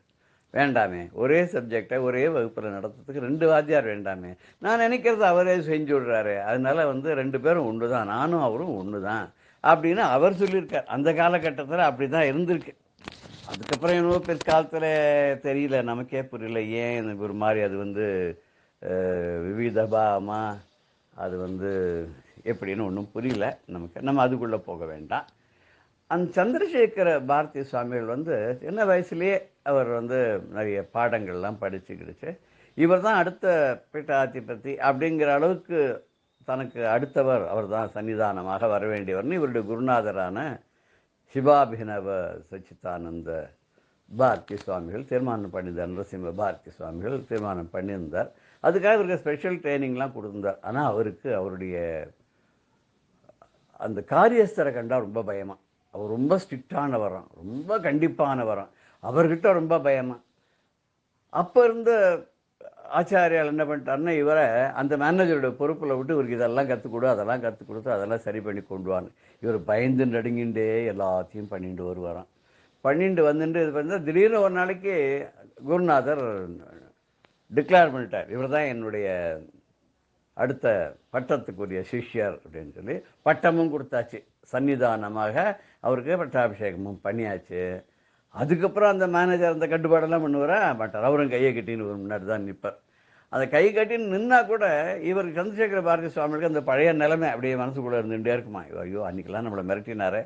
வேண்டாமே. ஒரே சப்ஜெக்டை ஒரே வகுப்பில் நடத்துறதுக்கு 2 வாத்தியார் வேண்டாமே. நான் நினைக்கிறது அவரே செஞ்சு விடுறாரு. அதனால வந்து 2 பேரும் ஒன்று தான், நானும் அவரும் ஒன்று தான் அப்படின்னு அவர் சொல்லியிருக்கார். அந்த காலகட்டத்தில் அப்படி தான் இருந்திருக்கு. அதுக்கப்புறம் என்னவோ பிற்காலத்தில் தெரியல, நமக்கே புரியல ஏன் எனக்கு ஒரு மாதிரி அது வந்து விவிதபாமா அது வந்து எப்படின்னு ஒன்றும் புரியல நமக்கு. நம்ம அதுக்குள்ளே போக வேண்டாம். அந்த சந்திரசேகர பாரதி சுவாமிகள் வந்து சின்ன வயசுலேயே அவர் வந்து நிறைய பாடங்கள்லாம் படிச்சுக்கிடுச்சு. இவர் தான் அடுத்த பீட்டாதிபதி அப்படிங்கிற அளவுக்கு தனக்கு அடுத்தவர் அவர் தான் சன்னிதானமாக வர வேண்டியவர்னு இவருடைய குருநாதரான சிவாபினவ சச்சிதானந்த பாரதி சுவாமிகள் தீர்மானம் பண்ணியிருந்தார். நரசிம்ம பாரதி சுவாமிகள் தீர்மானம் பண்ணியிருந்தார். அதுக்காக இவருக்கு ஸ்பெஷல் ட்ரைனிங்லாம் கொடுத்துருந்தார். ஆனால் அவருக்கு அவருடைய அந்த காரியஸ்தரை கண்டால் ரொம்ப பயமா. அவர் ரொம்ப ஸ்ட்ரிக்டானவரான், ரொம்ப கண்டிப்பானவரான், அவர்கிட்ட ரொம்ப பயமா. அப்போ இருந்த ஆச்சாரியால் என்ன பண்ணிட்டாருன்னா இவரை அந்த மேனேஜரோட பொறுப்பில் விட்டு இவருக்கு இதெல்லாம் கற்றுக் கொடு, அதெல்லாம் கற்றுக் கொடுத்து அதெல்லாம் சரி பண்ணி கொண்டு வான்னு. இவர் பயந்து நடுங்கிண்டே எல்லாத்தையும் பண்ணிட்டு வருவாராம். பண்ணிட்டு வந்துட்டு இது பண்ணால் திடீர்னு ஒரு நாளைக்கு குருநாதர் டிக்ளேர் பண்ணிட்டார், இவர் தான் என்னுடைய அடுத்த பட்டத்துக்குரிய சிஷ்யர் அப்படின்னு சொல்லி பட்டமும் கொடுத்தாச்சு. சன்னிதானமாக அவருக்கு பட்டாபிஷேகமும் பண்ணியாச்சு. அதுக்கப்புறம் அந்த மேனேஜர் அந்த கட்டுப்பாடெல்லாம் பண்ணுவாரா மாட்டார். அவரும் கையை கட்டின்னு ஒரு முன்னாடி தான் நிற்பார். அந்த கை கட்டின்னு நின்னா கூட இவருக்கு சந்திரசேகர பாரதி சுவாமிகளுக்கு அந்த பழைய நிலைமை அப்படியே மனசுக்குள்ளே இருந்துகிட்டே இருக்குமா. ஐயோ அன்றைக்கெல்லாம் நம்மளை மிரட்டினாரே,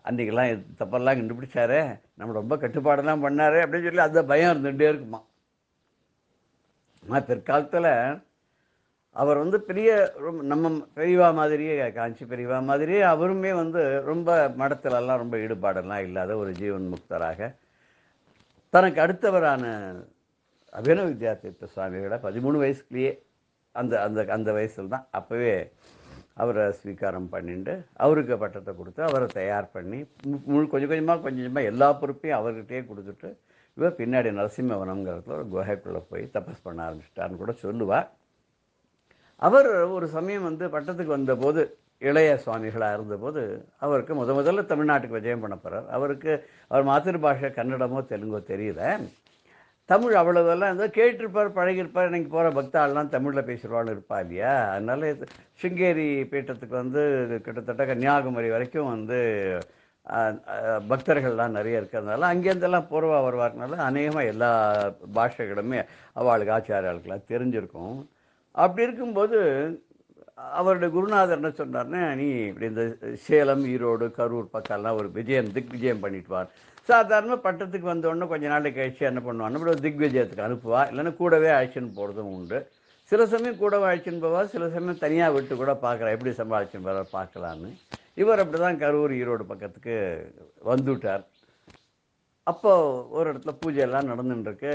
அன்றைக்கெல்லாம் தப்பெல்லாம் கண்டுபிடிச்சாரே, நம்ம ரொம்ப கட்டுப்பாடெல்லாம் பண்ணாரே அப்படின்னு சொல்லி அந்த பயம் இருந்துகிட்டே இருக்குமா. ஆனால் பிற்காலத்தில் அவர் வந்து பெரிய நம்ம பெரியவா மாதிரியே, காஞ்சி பெரியவா மாதிரியே அவருமே வந்து ரொம்ப மடத்திலெல்லாம் ரொம்ப ஈடுபாடெல்லாம் இல்லாத ஒரு ஜீவன் முக்தராக தனக்கு அடுத்தவரான அபினவ வித்யாதீர்த்த சுவாமிகளை 13 வயசுலேயே அந்த அந்த அந்த வயசில் தான் அப்போவே அவரை ஸ்வீகாரம் பண்ணிட்டு அவருக்கு பட்டத்தை கொடுத்து அவரை தயார் பண்ணி கொஞ்சம் கொஞ்சமாக எல்லா பொறுப்பையும் அவர்கிட்டயே கொடுத்துட்டு இவர் பின்னாடி நரசிம்மவனம்ங்கிறதுல ஒரு குகைக்குள்ளே போய் தபஸ் பண்ண ஆரம்பிச்சிட்டார்னு கூட சொல்லுவார். அவர் ஒரு சமயம் வந்து பட்டத்துக்கு வந்தபோது இளைய சுவாமிகளாக இருந்தபோது அவருக்கு முதல்ல தமிழ்நாட்டுக்கு விஜயம் பண்ண போகிறார். அவருக்கு அவர் மாத்திருபாஷை கன்னடமோ தெலுங்கோ தெரியல, தமிழ் அவ்வளோதெல்லாம் இருந்தால் கேட்டிருப்பார், பழகிருப்பார். எனக்கு போகிற பக்தாள்லாம் தமிழில் பேசுகிறவாள் இருப்பா இல்லையா. அதனால சிங்கேரி பீட்டத்துக்கு வந்து கிட்டத்தட்ட கன்னியாகுமரி வரைக்கும் வந்து பக்தர்கள்லாம் நிறைய இருக்கிறதுனால அங்கேருந்தெல்லாம் போகிறவா வருவார்னால அநேகமாக எல்லா பாஷைகளுமே அவளுக்கு ஆச்சாரியாளுக்கெல்லாம் தெரிஞ்சிருக்கும். அப்படி இருக்கும்போது அவருடைய குருநாதர் என்ன சொன்னார்னா, நீ இப்படி இந்த சேலம், ஈரோடு, கரூர் பக்கம்லாம் ஒரு திக் விஜயம் பண்ணிட்டு வார். சாதாரணமாக பட்டத்துக்கு வந்தோடனே கொஞ்ச நாள் கழிச்சு என்ன பண்ணுவான்னு இப்படி ஒரு திக் விஜயத்துக்கு அனுப்புவா, இல்லைன்னா கூடவே அழைச்சின்னு போகிறதும் உண்டு. சில சமயம் கூடவே அழைச்சின்னு போவா, சில சமயம் தனியாக விட்டு கூட பார்க்குறா, எப்படி சம்பாதிச்சுன்னு போகிற பார்க்கலான்னு. இவர் அப்படி தான் கரூர், ஈரோடு பக்கத்துக்கு வந்துவிட்டார். அப்போது ஒரு இடத்துல பூஜையெல்லாம் நடந்துட்டுருக்கு.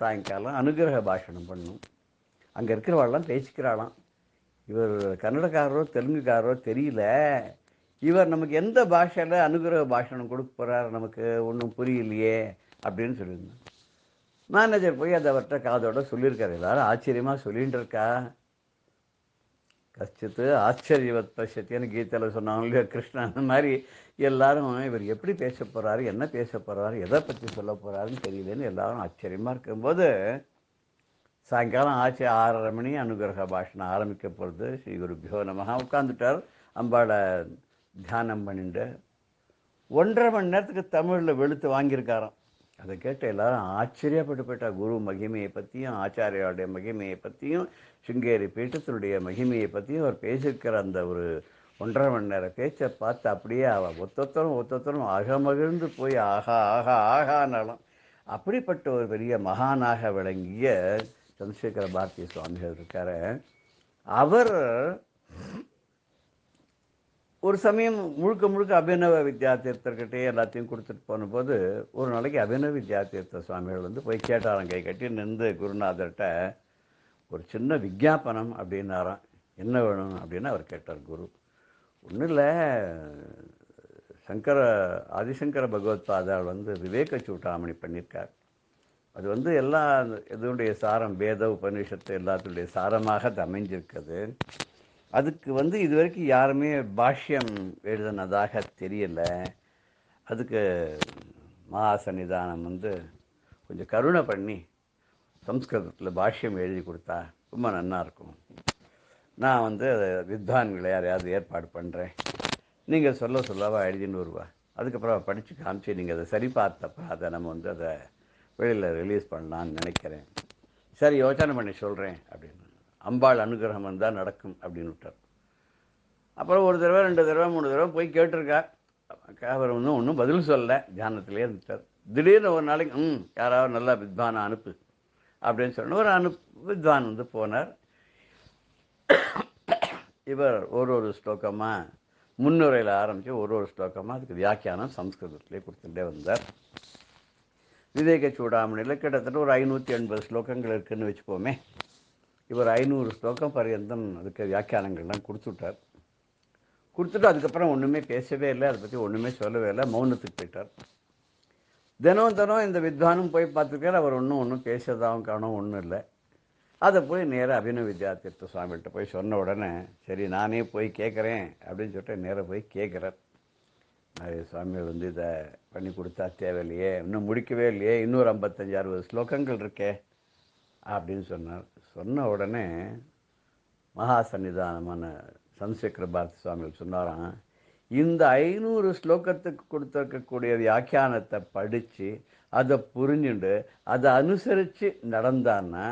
சாயங்காலம் அனுகிரக பாஷணம் பண்ணும். அங்கே இருக்கிறவாள்லாம் பேசிக்கிறாளாம், இவர் கன்னடக்காரரோ தெலுங்குக்காரரோ தெரியல, இவர் நமக்கு எந்த பாஷையில் அனுகிரக பாஷணம் கொடுக்க போகிறார், நமக்கு ஒன்றும் புரியலையே அப்படின்னு சொல்லியிருந்தேன். மேனேஜர் போய் அதை அவர்கிட்ட காதோட சொல்லியிருக்காரு. எல்லாரும் ஆச்சரியமாக சொல்லிகிட்டு இருக்கா. கஷ்டித்து ஆச்சரியவத் பஷ்யத்தின்னு கீதையில் சொன்னாங்க இல்லையா கிருஷ்ணன், அந்த மாதிரி எல்லாரும் இவர் எப்படி பேச போகிறாரு, என்ன பேச போகிறாரு, எதை பற்றி சொல்ல போகிறாருன்னு தெரியலேன்னு எல்லாரும் ஆச்சரியமாக இருக்கும்போது சாயங்காலம் ஆச்சு 6:30 மணி அனுகிரக பாஷணம் ஆரம்பிக்க போகிறது. ஸ்ரீ குருபியோ நமஹ உட்காந்துட்டார். அம்பாளை தியானம் பண்ணிட்டு 1.5 மணி நேரத்துக்கு தமிழில் வெளுத்து வாங்கியிருக்காராம். அதை கேட்டு எல்லாரும் ஆச்சரியப்பட்டு போயிட்டா. குரு மகிமையை பற்றியும் ஆச்சாரியாவுடைய மகிமையை பற்றியும் சிங்கேரி பீட்டத்தினுடைய மகிமையை பற்றியும் அவர் பேசியிருக்கிற அந்த ஒரு 1.5 மணி நேரம் பேச்சை பார்த்து அப்படியே அவள் ஒத்தொத்தரும் அகமகிழ்ந்து போய் ஆஹா ஆஹா ஆகானாலும் அப்படிப்பட்ட ஒரு பெரிய மகானாக விளங்கிய சந்திரசேகர பாரதி சுவாமிகள் இருக்கார். அவர் ஒரு சமயம் முழுக்க அபினவ வித்யாதீர்த்தர்கிட்டே எல்லாத்தையும் கொடுத்துட்டு போனபோது ஒரு நாளைக்கு அபினவ வித்யாதீர்த்த சுவாமிகள் வந்து போய் கேட்டாராம், கை கட்டி நின்று குருநாதர்கிட்ட ஒரு சின்ன விஜாபனம் அப்படின்னாராம். என்ன வேணும் அப்படின்னு அவர் கேட்டார். குரு ஒன்றும் இல்லை, ஆதிசங்கர பகவத்பாதால் வந்து விவேக சூடாமணி பண்ணியிருக்கார். அது வந்து எல்லா இதனுடைய சாரம், வேத உபநிஷத்து எல்லாத்துடைய சாரமாக அது அமைஞ்சிருக்குது. அதுக்கு வந்து இது வரைக்கும் யாருமே பாஷ்யம் எழுதினதாக தெரியல. அதுக்கு மகாசன்னிதானம் வந்து கொஞ்சம் கருணை பண்ணி சம்ஸ்கிருதத்தில் பாஷ்யம் எழுதி கொடுத்தா ரொம்ப நல்லாயிருக்கும். நான் வந்து வித்வான்களை யாரையாவது ஏற்பாடு பண்ணுறேன், நீங்கள் சொல்லவா எழுதின்னு வருவா அதுக்கப்புறம் படித்து காமிச்சு நீங்கள் அதை சரி பார்த்தப்ப அதை நம்ம வந்து அதை வெளியில் ரிலீஸ் பண்ணலான்னு நினைக்கிறேன். சரி, யோசனை பண்ணி சொல்கிறேன் அப்படின்னு. அம்பாள் அனுகிரகம் வந்தால் நடக்கும் அப்படின்னு விட்டார். அப்புறம் ஒரு தடவை 2 தடவை 3 தடவை போய் கேட்டிருக்கார். அவர் ஒன்றும் பதில் சொல்லலை, தியானத்திலே இருந்துட்டார். திடீர்னு ஒரு நாளைக்கு யாராவது நல்லா வித்வானை அனுப்பு அப்படின்னு சொன்ன ஒரு வித்வான் வந்து போனார். இவர் ஒரு ஸ்லோகமாக முன்னுரையில் ஆரம்பித்து ஒரு ஸ்லோகமாக அதுக்கு வியாக்கியானம் சம்ஸ்கிருதத்திலே கொடுத்துட்டே வந்தார். விவேக சூடாமணியில் கிட்டத்தட்ட ஒரு 580 ஸ்லோகங்கள் இருக்குதுன்னு வச்சுப்போமே. இவர் 500 ஸ்லோகம் பர்யந்தம் அதுக்கு வியாக்கியானங்கள்லாம் கொடுத்துட்டார். கொடுத்துட்டு அதுக்கப்புறம் ஒன்றுமே பேசவே இல்லை, அதை பற்றி ஒன்றுமே சொல்லவே இல்லை, மௌனத்துக்கு போயிட்டார். தினம் இந்த வித்வானும் போய் பார்த்துருக்கார். அவர் ஒன்றும் பேசுறதாகவும் காணும் ஒன்றும் இல்லை. அதை போய் நேராக அபினவ வித்யாதீர்த்த சுவாமிகிட்ட போய் சொன்ன உடனே சரி நானே போய் கேட்குறேன் அப்படின்னு சொல்லிட்டு நேராக போய் கேட்குறார். சுவாமிகள் வந்து இதை பண்ணி கொடுத்தா தேவையில்லையே, இன்னும் முடிக்கவே இல்லையே, இன்னொரு 55-60 ஸ்லோகங்கள் இருக்கே அப்படின்னு சொன்னார். சொன்ன உடனே மகா சன்னிதானமான சந்திரசேகர பாரதி சுவாமிகள் சொன்னாராம், இந்த 500 ஸ்லோகத்துக்கு கொடுத்துருக்கக்கூடிய வியாக்கியானத்தை படித்து அதை புரிஞ்சுண்டு அதை அனுசரித்து நடந்தான்னா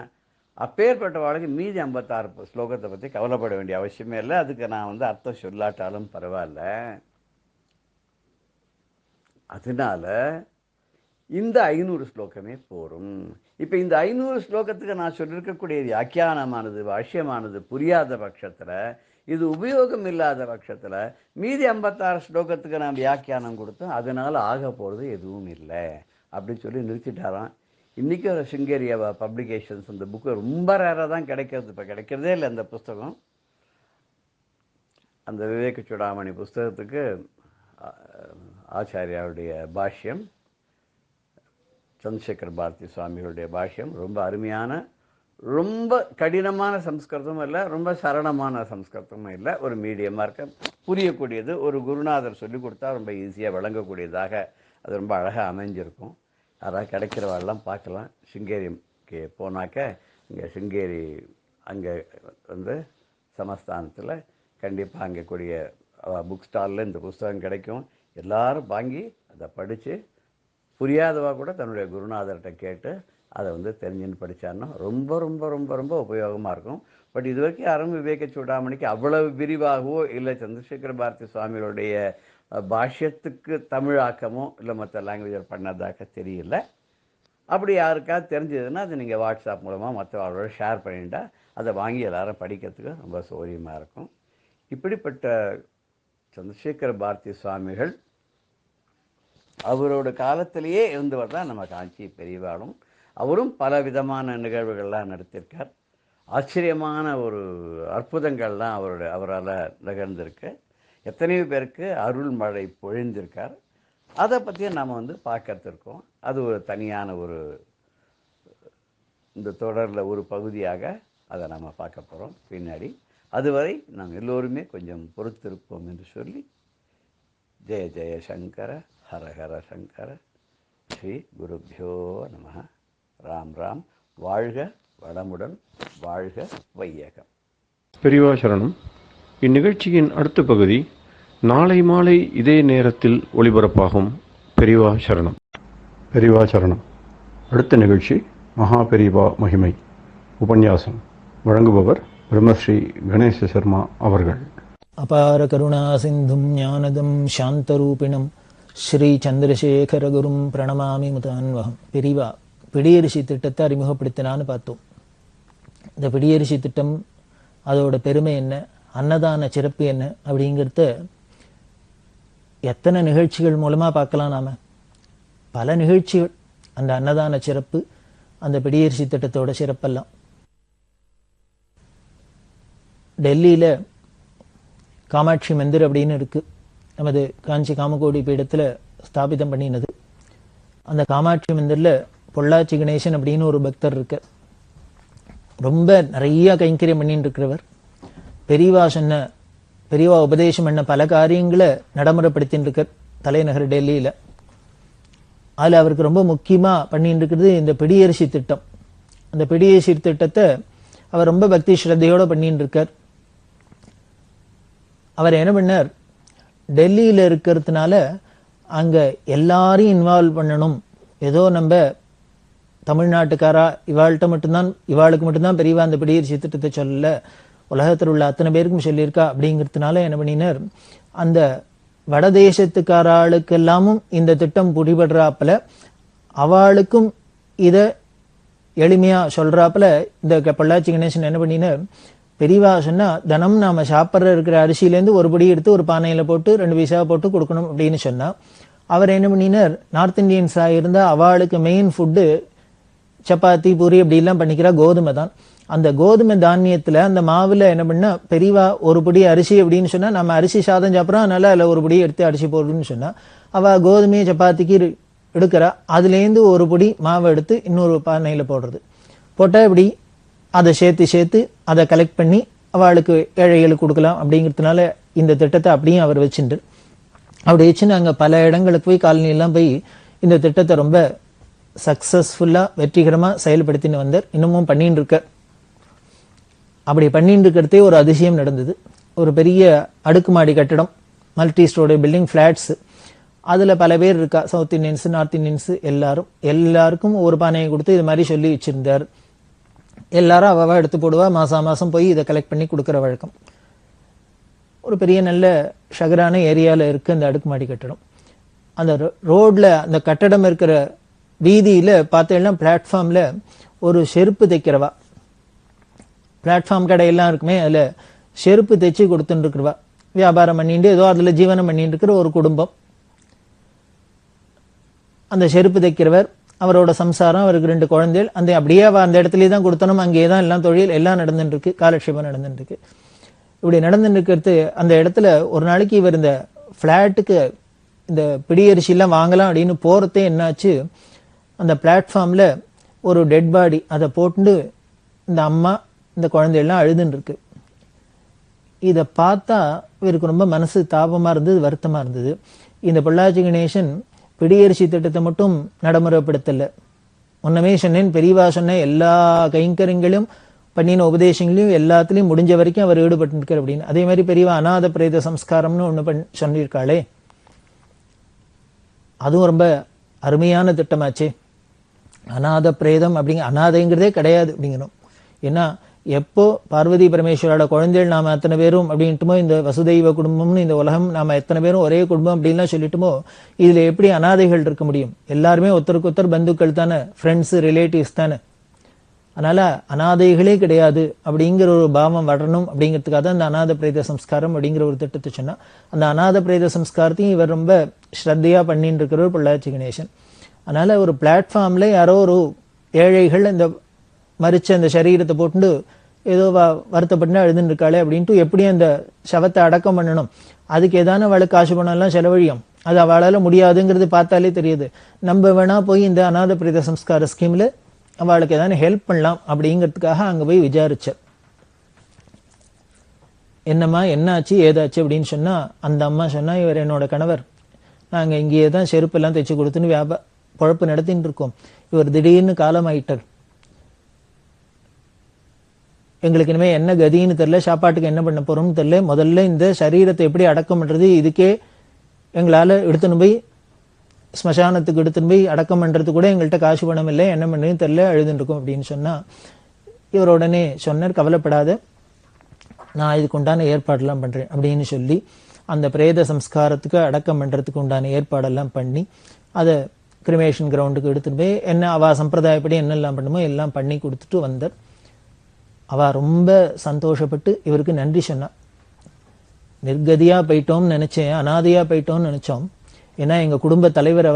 அப்பேற்பட்ட வாழ்க்கை மீதி 56 ஸ்லோகத்தை பற்றி கவலைப்பட வேண்டிய அவசியமே இல்லை. அதுக்கு நான் வந்து அர்த்தம் சொல்லாட்டாலும் பரவாயில்ல. அதனால இந்த 500 ஸ்லோகமே போரும். இப்போ இந்த 500 ஸ்லோகத்துக்கு நான் சொல்லியிருக்கக்கூடிய வியாக்கியானமானது பாஷ்யமானது புரியாத பட்சத்தில், இது உபயோகம் இல்லாத பட்சத்தில் மீதி 56 ஸ்லோகத்துக்கு நான் வியாக்கியானம் கொடுத்தேன், அதனால் ஆக போகிறது எதுவும் இல்லை அப்படின்னு சொல்லி நிறுத்திட்டாராம். இன்றைக்கி ஒரு சிங்கேரி பப்ளிகேஷன்ஸ் அந்த புக்கு ரொம்ப ரேராக தான் கிடைக்கிறது. இப்போ கிடைக்கிறதே இல்லை அந்த புஸ்தகம். அந்த விவேக சூடாமணி புஸ்தகத்துக்கு ஆச்சாரியாவுடைய பாஷ்யம், சந்திரசேகர பாரதி சுவாமிகளுடைய பாஷ்யம் ரொம்ப அருமையான, ரொம்ப கடினமான சம்ஸ்கிருதமும் இல்லை, ரொம்ப சரளமான சம்ஸ்கிருதமும் இல்லை, ஒரு மீடியமாக இருக்க புரியக்கூடியது. ஒரு குருநாதர் சொல்லிக் கொடுத்தா ரொம்ப ஈஸியாக விளங்கக்கூடியதாக அது ரொம்ப அழகாக அமைஞ்சிருக்கும். யாராவது கிடைக்கிறவாள்லாம் பார்க்கலாம். சிங்கேரிக்கு போனாக்க இங்கே சிங்கேரி அங்கே வந்து சமஸ்தானத்தில் கண்டிப்பாக அங்கே கூடிய புக் ஸ்டாலில் இந்த புஸ்தகம் கிடைக்கும். எல்லாரும் வாங்கி அதை படித்து புரியாதவா கூட தன்னுடைய குருநாதர்கிட்ட கேட்டு அதை வந்து தெரிஞ்சுன்னு படித்தாருன்னா ரொம்ப ரொம்ப ரொம்ப ரொம்ப உபயோகமாக இருக்கும். பட் இது வரைக்கும் யாரும் விவேக சூடாமணிக்கு அவ்வளவு விரிவாகவோ இல்லை சந்திரசேகர பாரதி சுவாமிகளுடைய பாஷ்யத்துக்கு தமிழாக்கமோ இல்லை மற்ற லாங்குவேஜில் பண்ணதாக தெரியல. அப்படி யாருக்காவது தெரிஞ்சதுன்னா அது நீங்கள் வாட்ஸ்அப் மூலமாக மற்றவர்களோட ஷேர் பண்ணிட்டா அதை வாங்கி எல்லாரும் படிக்கிறதுக்கு ரொம்ப சௌகரியமாக இருக்கும். இப்படிப்பட்ட சந்திரசேகர பாரதி சுவாமிகள் அவரோட காலத்திலேயே இருந்தவர் தான் நம்ம காஞ்சி பெரியவாளும். அவரும் பல விதமான நிகழ்வுகள்லாம் நடத்தியிருக்கார். ஆச்சரியமான ஒரு அற்புதங்கள்லாம் அவரால் நிகழ்ந்திருக்கு. எத்தனையோ பேருக்கு அருள் மழை பொழிந்திருக்கார். அதை பற்றியும் நாம் வந்து பார்க்கறதுருக்கோம். அது ஒரு தனியான ஒரு இந்த தொடரில் ஒரு பகுதியாக அதை நம்ம பார்க்க போகிறோம் பின்னாடி. அதுவரை நாம் எல்லோருமே கொஞ்சம் பொறுத்திருப்போம் என்று சொல்லி, ஜெய ஜெய சங்கர ஹர ஹர சங்கர, ஸ்ரீ குருப்யோ நம. ராம் ராம். வாழ்க வளமுடன், வாழ்க வையகம். பெரியவா சரணம். இந்நிகழ்ச்சியின் அடுத்த பகுதி நாளை மாலை இதே நேரத்தில் ஒளிபரப்பாகும். பெரியவா சரணம். பெரியவா சரணம். அடுத்த நிகழ்ச்சி மகா பெரியவா மகிமை உபன்யாசம். வழங்குபவர் பிரம்மஸ்ரீ கணேச சர்மா அவர்கள். அபார கருணா சிந்தும் ஞானதம் சாந்தரூபிணம் ஸ்ரீ சந்திரசேகர குரும் பிரணமாமி முதான்வகம். பெரியவா பிடியரிசி திட்டத்தை அறிமுகப்படுத்தினான்னு பார்த்தோம். இந்த பிடியரிசி திட்டம், அதோட பெருமை என்ன, அன்னதான சிறப்பு என்ன அப்படிங்கிறத எத்தனை நிகழ்ச்சிகள் மூலமாக பார்க்கலாம். நாம் பல நிகழ்ச்சிகள், அந்த அன்னதான சிறப்பு, அந்த பிடியரிசி திட்டத்தோட சிறப்பெல்லாம். டெல்லியில் காமாட்சி மந்திர் அப்படின்னு இருக்கு, நமது காஞ்சி காமகோடி பீடத்தில் ஸ்தாபிதம் பண்ணினது. அந்த காமாட்சி மந்திரில் பொள்ளாச்சி கணேசன் அப்படின்னு ஒரு பக்தர் இருக்கு. ரொம்ப நிறைய கைங்கரியம் பண்ணிட்டு இருக்கிறவர். பெரியவா உபதேசம் பண்ண பல காரியங்களை நடைமுறைப்படுத்தின்னு இருக்கார் தலைநகர் டெல்லியில். அதில் அவருக்கு ரொம்ப முக்கியமாக பண்ணிட்டு இருக்கிறது இந்த பிடியரிசி திட்டம். அந்த பிடியரிசி திட்டத்தை அவர் ரொம்ப பக்தி ஸ்ரத்தையோடு பண்ணிட்டு இருக்கார். அவர் என்ன பண்ணார், டெல்லியில் இருக்கிறதுனால அங்கே எல்லாரையும் இன்வால்வ் பண்ணணும். ஏதோ நம்ம தமிழ்நாட்டுக்காரா இவாளுக்கு மட்டும்தான் பெரியவா அந்த பிடியரிசி திட்டத்தை சொல்லல, உலகத்தில் உள்ள அத்தனை பேருக்கும் சொல்லியிருக்கா அப்படிங்கிறதுனால என்ன பண்ணினார், அந்த வடதேசத்துக்காராளுக்கு எல்லாமும் இந்த திட்டம் பிடிபடுறாப்புல அவளுக்கும் இதை எளிமையா சொல்றாப்புல இந்த பொள்ளாச்சி கணேசன் என்ன பண்ணினார், பெரியவா சொன்னா தினம் நாம சாப்பிட்ற இருக்கிற அரிசியிலேருந்து ஒரு படி எடுத்து ஒரு பானையில போட்டு 2 பைசா போட்டு கொடுக்கணும் அப்படின்னு சொன்னா, அவர் என்ன பண்ணினார், நார்த் இந்தியன்ஸா இருந்தா அவளுக்கு மெயின் ஃபுட்டு சப்பாத்தி பூரி அப்படி எல்லாம் பண்ணிக்கிறா கோதுமை தான். அந்த கோதுமை தானியத்துல அந்த மாவுல என்ன பண்ணா, பெரியவா ஒரு படி அரிசி அப்படின்னு சொன்னா நம்ம அரிசி சாதம் சாப்பிட்றோம், அதனால அதுல ஒரு படி எடுத்து அரிசி போடுறோம்னு சொன்னா, அவ கோதுமையை சப்பாத்திக்கு எடுக்கிறா, அதுலேருந்து ஒரு படி மாவை எடுத்து இன்னொரு பானையில போடுறது. போட்டா இப்படி அதை சேர்த்து அதை கலெக்ட் பண்ணி அவளுக்கு ஏழைகளுக்கு கொடுக்கலாம் அப்படிங்கிறதுனால இந்த திட்டத்தை அப்படியும் அவர் வச்சுட்டு அப்படி வச்சு நாங்கள் பல இடங்களுக்கு போய் காலனியெல்லாம் போய் இந்த திட்டத்தை ரொம்ப சக்சஸ்ஃபுல்லாக வெற்றிகரமாக செயல்படுத்தின்னு வந்தார். இன்னமும் பண்ணிட்டு இருக்கார். அப்படி பண்ணிட்டு இருக்கிறதே ஒரு அதிசயம் நடந்தது. ஒரு பெரிய அடுக்குமாடி கட்டடம், மல்டி ஸ்டோரி பில்டிங், ஃப்ளாட்ஸு. அதில் பல பேர் இருக்கா, சவுத் இந்தியன்ஸ், நார்த் இந்தியன்ஸ், எல்லாருக்கும் ஒரு பானையை கொடுத்து இது மாதிரி சொல்லி வச்சிருந்தார். எல்லாரும் அவவா எடுத்து போடுவா, மாதம் போய் இதை கலெக்ட் பண்ணி கொடுக்குற வழக்கம். ஒரு பெரிய நல்ல ஷகரான ஏரியாவில் இருக்குது அந்த அடுக்குமாடி கட்டடம். அந்த ரோடில் அந்த கட்டடம் இருக்கிற வீதியில் பார்த்தீங்கன்னா பிளாட்ஃபார்மில் ஒரு செருப்பு தைக்கிறவா, பிளாட்ஃபார்ம் கடையெல்லாம் இருக்குமே, அதில் செருப்பு தைச்சி கொடுத்துட்டு இருக்கிறவா, வியாபாரம் பண்ணிட்டு ஏதோ அதில் ஜீவனம் பண்ணிட்டு இருக்கிற ஒரு குடும்பம். அந்த செருப்பு தைக்கிறவர், அவரோட சம்சாரம், அவருக்கு 2 குழந்தைகள், அந்த அப்படியே அந்த இடத்துலயே தான் கொடுத்தனும், அங்கேயே தான் எல்லாம் தொழில் எல்லாம் நடந்துட்டு இருக்கு, காலட்சேபம் நடந்துட்டு இருக்கு. இப்படி நடந்துட்டு இருக்கிறது அந்த இடத்துல ஒரு நாளைக்கு இவர் இந்த ஃப்ளாட்டுக்கு இந்த பிடியரிசிலாம் வாங்கலாம் அப்படின்னு போகிறதே என்னாச்சு, அந்த பிளாட்ஃபார்மில் ஒரு டெட் பாடி அதை போட்டு இந்த அம்மா இந்த குழந்தைகள்லாம் அழுதுன்னு இருக்கு. இதை பார்த்தா இவருக்கு ரொம்ப மனசு தாபமாக இருந்தது, வருத்தமாக இருந்தது. இந்த பொள்ளாச்சி கணேசன் பிடியரிசி திட்டத்தை மட்டும் நடைமுறைப்படுத்தலை, முன்னமே சொன்னேன், பெரியவா சொன்ன எல்லா கைங்கரியங்களும் பண்ணின உபதேசங்களையும் எல்லாத்துலேயும் முடிஞ்ச வரைக்கும் அவர் ஈடுபட்டு இருக்கார் அப்படின்னு. அதே மாதிரி பெரியவா அநாத பிரேத சம்ஸ்காரம்னு ஒன்று சொல்லியிருக்காளே, அதுவும் ரொம்ப அருமையான திட்டமாச்சே. அநாத பிரேதம் அப்படிங்க, அநாதைங்கிறதே கிடையாது அப்படிங்கணும். ஏன்னா எப்போ பார்வதி பரமேஸ்வரோட குழந்தைகள் நாம அத்தனை பேரும் அப்படின்ட்டுமோ, இந்த வசுதெய்வ குடும்பம்னு இந்த உலகம் நாம எத்தனை பேரும் ஒரே குடும்பம் அப்படின்லாம் சொல்லிட்டுமோ, இதுல எப்படி அநாதைகள் இருக்க முடியும்? எல்லாருமே ஒருத்தருக்கு ஒருத்தர் பந்துக்கள் தானே, ஃப்ரெண்ட்ஸ், ரிலேட்டிவ்ஸ் தானே. அதனால அநாதைகளே கிடையாது அப்படிங்கிற ஒரு பாவம் வரணும் அப்படிங்கிறதுக்காக தான் அந்த அநாத பிரேத சம்ஸ்காரம் அப்படிங்கிற ஒரு திட்டத்தை சொன்னா. அந்த அநாத பிரேத சம்ஸ்காரத்தையும் இவர் ரொம்ப ஸ்ரத்தையா பண்ணிட்டு இருக்கிறவர் பொள்ளாச்சி கணேசன். அதனால ஒரு பிளாட்ஃபார்ம்ல யாரோ ஒரு ஏழைகள் இந்த மறிச்ச அந்த சரீரத்தை போட்டு ஏதோ வருத்தப்பட்டு எழுதுன்னு இருக்காளே அப்படின்ட்டு எப்படி அந்த சவத்தை அடக்கம் பண்ணணும், அதுக்கு ஏதான அவளுக்கு காசு பணம் எல்லாம் செலவழியும், அது அவளால் முடியாதுங்கிறது பார்த்தாலே தெரியுது. நம்ம வேணா போய் இந்த அநாத பிரேத சம்ஸ்கார ஸ்கீம்ல அவளுக்கு ஏதாவது ஹெல்ப் பண்ணலாம் அப்படிங்கிறதுக்காக அங்கே போய் விசாரிச்சார். என்னம்மா என்னாச்சு ஏதாச்சு அப்படின்னு சொன்னா, அந்த அம்மா சொன்னா, இவர் என்னோட கணவர், நாங்கள் இங்கேயே தான் செருப்பெல்லாம் தைச்சு கொடுத்துன்னு பொழப்பு நடத்தின்னு இருக்கோம். இவர் திடீர்னு காலமாயிட்டார். எங்களுக்கு இனிமேல் என்ன கதின்னு தெரியல, சாப்பாட்டுக்கு என்ன பண்ண போறோம்னு தெரியல. முதல்ல இந்த சரீரத்தை எப்படி அடக்கம் பண்றது, இதுக்கே எங்களால் எடுத்துன்னு போய் ஸ்மசானத்துக்கு எடுத்துன்னு போய் அடக்கம் பண்றது கூட எங்கள்கிட்ட காசு பணம் இல்லை, என்ன பண்ணுறதுன்னு தெரியல, எழுதுன்னு இருக்கோம் அப்படின்னு சொன்னா, இவர் உடனே சொன்னார், கவலைப்படாத, நான் இதுக்கு உண்டான ஏற்பாடெல்லாம் பண்றேன் அப்படின்னு சொல்லி அந்த பிரேத சம்ஸ்காரத்துக்கு அடக்கம் பண்றதுக்கு உண்டான ஏற்பாடெல்லாம் பண்ணி அதை கிரிமேஷன் கிரவுண்டுக்கு எடுத்துட்டு போய் என்ன அவ சம்பிரதாயப்படி என்னெல்லாம் பண்ணுமோ எல்லாம் பண்ணி கொடுத்துட்டு வந்தார். அவ ரொம்ப சந்தோஷப்பட்டு இவருக்கு நன்றி சொன்னா. நிர்கதியா போயிட்டோம்னு நினைச்சேன், அனாதையா போயிட்டோம்னு நினைச்சோம். ஏன்னா எங்க குடும்ப தலைவர்